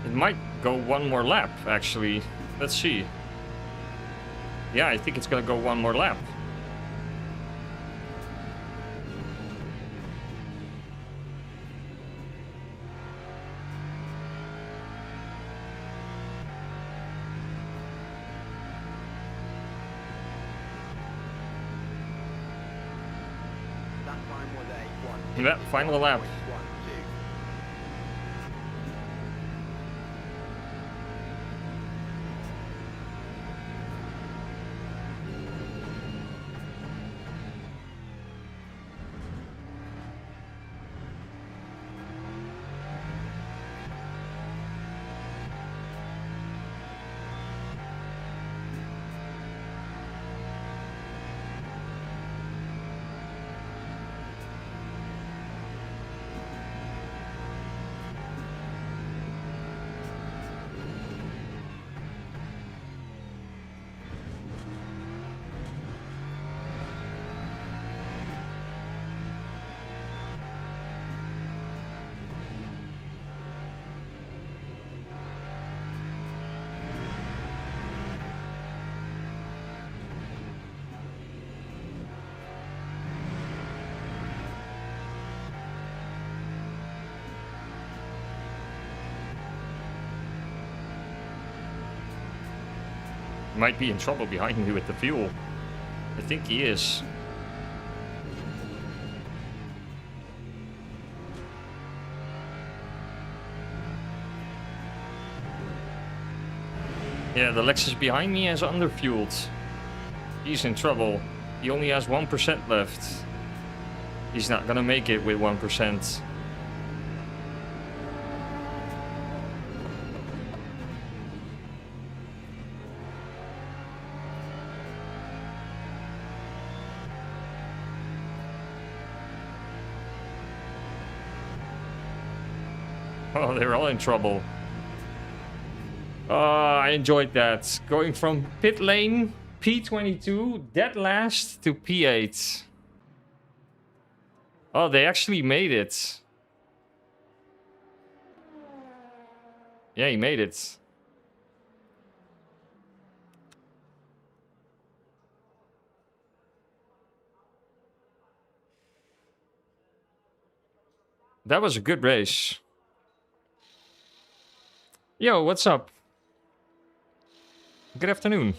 It might go one more lap, actually. Let's see. Yeah, I think it's gonna go one more lap. That time was a 1. Yeah, final lap. 12. Might be in trouble behind me with the fuel. I think he is. Yeah, the Lexus behind me has underfueled. He's in trouble. He only has 1% left. He's not gonna make it with 1%. Oh, they're all in trouble. I enjoyed that. Going from pit lane, P22, dead last, to P8. Oh, they actually made it. Yeah, he made it. That was a good race. Yo, what's up? Good afternoon.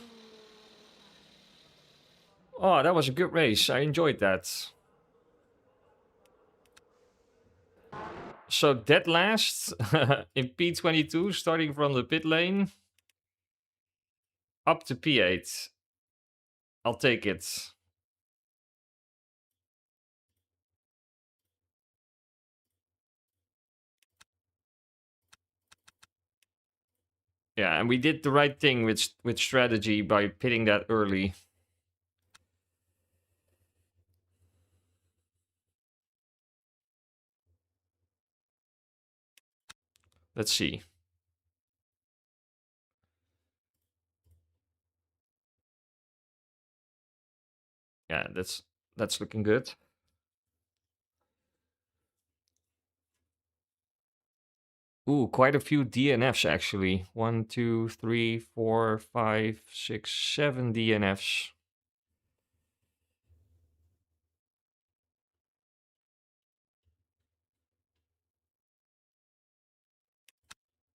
Oh, that was a good race. I enjoyed that. So dead last in P22, starting from the pit lane up to P8. I'll take it. Yeah, and we did the right thing with strategy by pitting that early. Let's see. Yeah, that's looking good. Ooh, quite a few DNFs actually. 1, 2, 3, 4, 5, 6, 7 DNFs.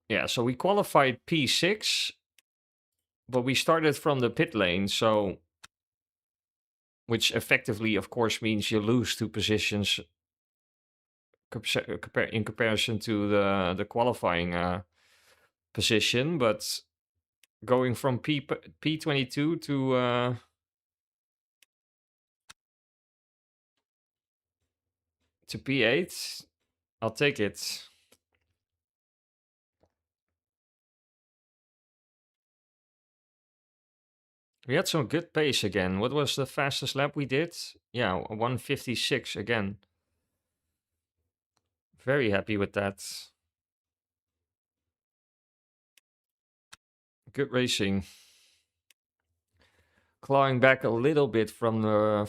Yeah, so we qualified P6, but we started from the pit lane, so which effectively, of course, means you lose 2 positions in comparison to the qualifying position. But going from P22 to P8, I'll take it. We had some good pace again. What was the fastest lap we did? Yeah, 156 again. Very happy with that. Good racing. Clawing back a little bit from the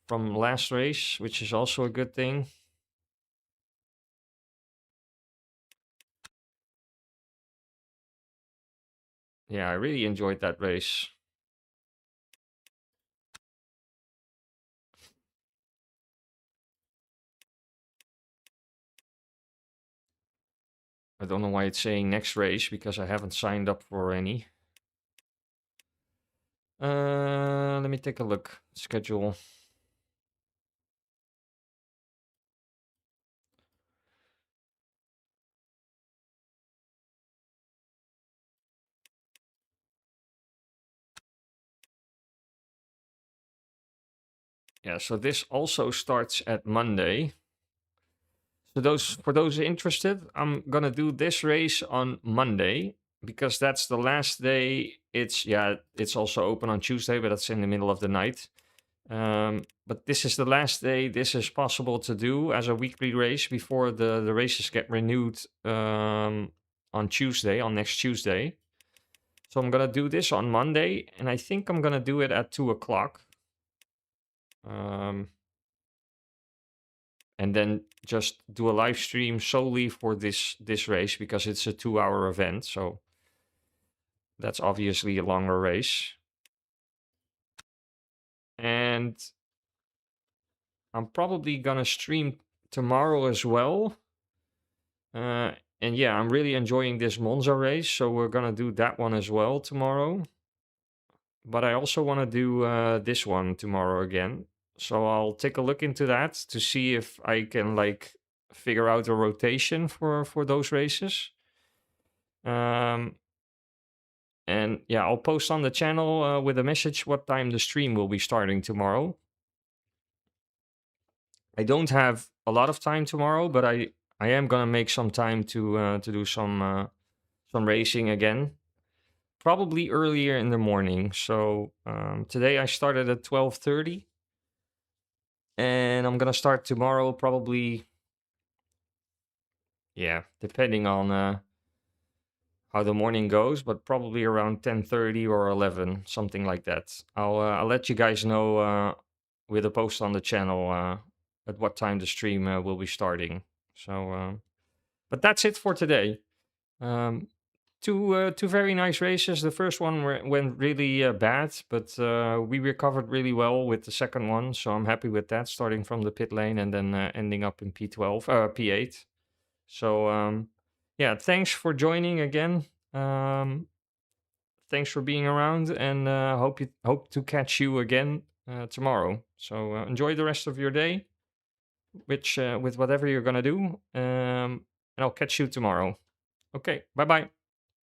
from last race, which is also a good thing. Yeah, I really enjoyed that race. I don't know why it's saying next race, because I haven't signed up for any. Let me take a look. Schedule. Yeah, so this also starts at Monday. So for those interested, I'm gonna do this race on Monday because that's the last day. It's also open on Tuesday, but that's in the middle of the night. But this is the last day this is possible to do as a weekly race before the races get renewed on Tuesday, on next Tuesday. So I'm gonna do this on Monday, and I think I'm gonna do it at 2 o'clock. And then just do a live stream solely for this race because it's a 2-hour event. So that's obviously a longer race. And I'm probably gonna stream tomorrow as well. And yeah, I'm really enjoying this Monza race, so we're gonna do that one as well tomorrow. But I also want to do this one tomorrow again. So I'll take a look into that to see if I can like figure out a rotation for those races. And And yeah, I'll post on the channel with a message what time the stream will be starting tomorrow. I don't have a lot of time tomorrow, but I am gonna make some time to do some racing again. Probably earlier in the morning. So today I started at 12:30, and I'm gonna start tomorrow probably. Yeah, depending on how the morning goes, but probably around 10:30 or 11, something like that. I'll let you guys know with a post on the channel at what time the stream will be starting. So, but that's it for today. Um, two very nice races. The first one went really bad, but we recovered really well with the second one, so I'm happy with that. Starting from the pit lane and then ending up in P8. So yeah, thanks for joining again. Thanks for being around, and hope to catch you again tomorrow. So enjoy the rest of your day, which with whatever you're gonna do, and I'll catch you tomorrow. Okay, bye bye.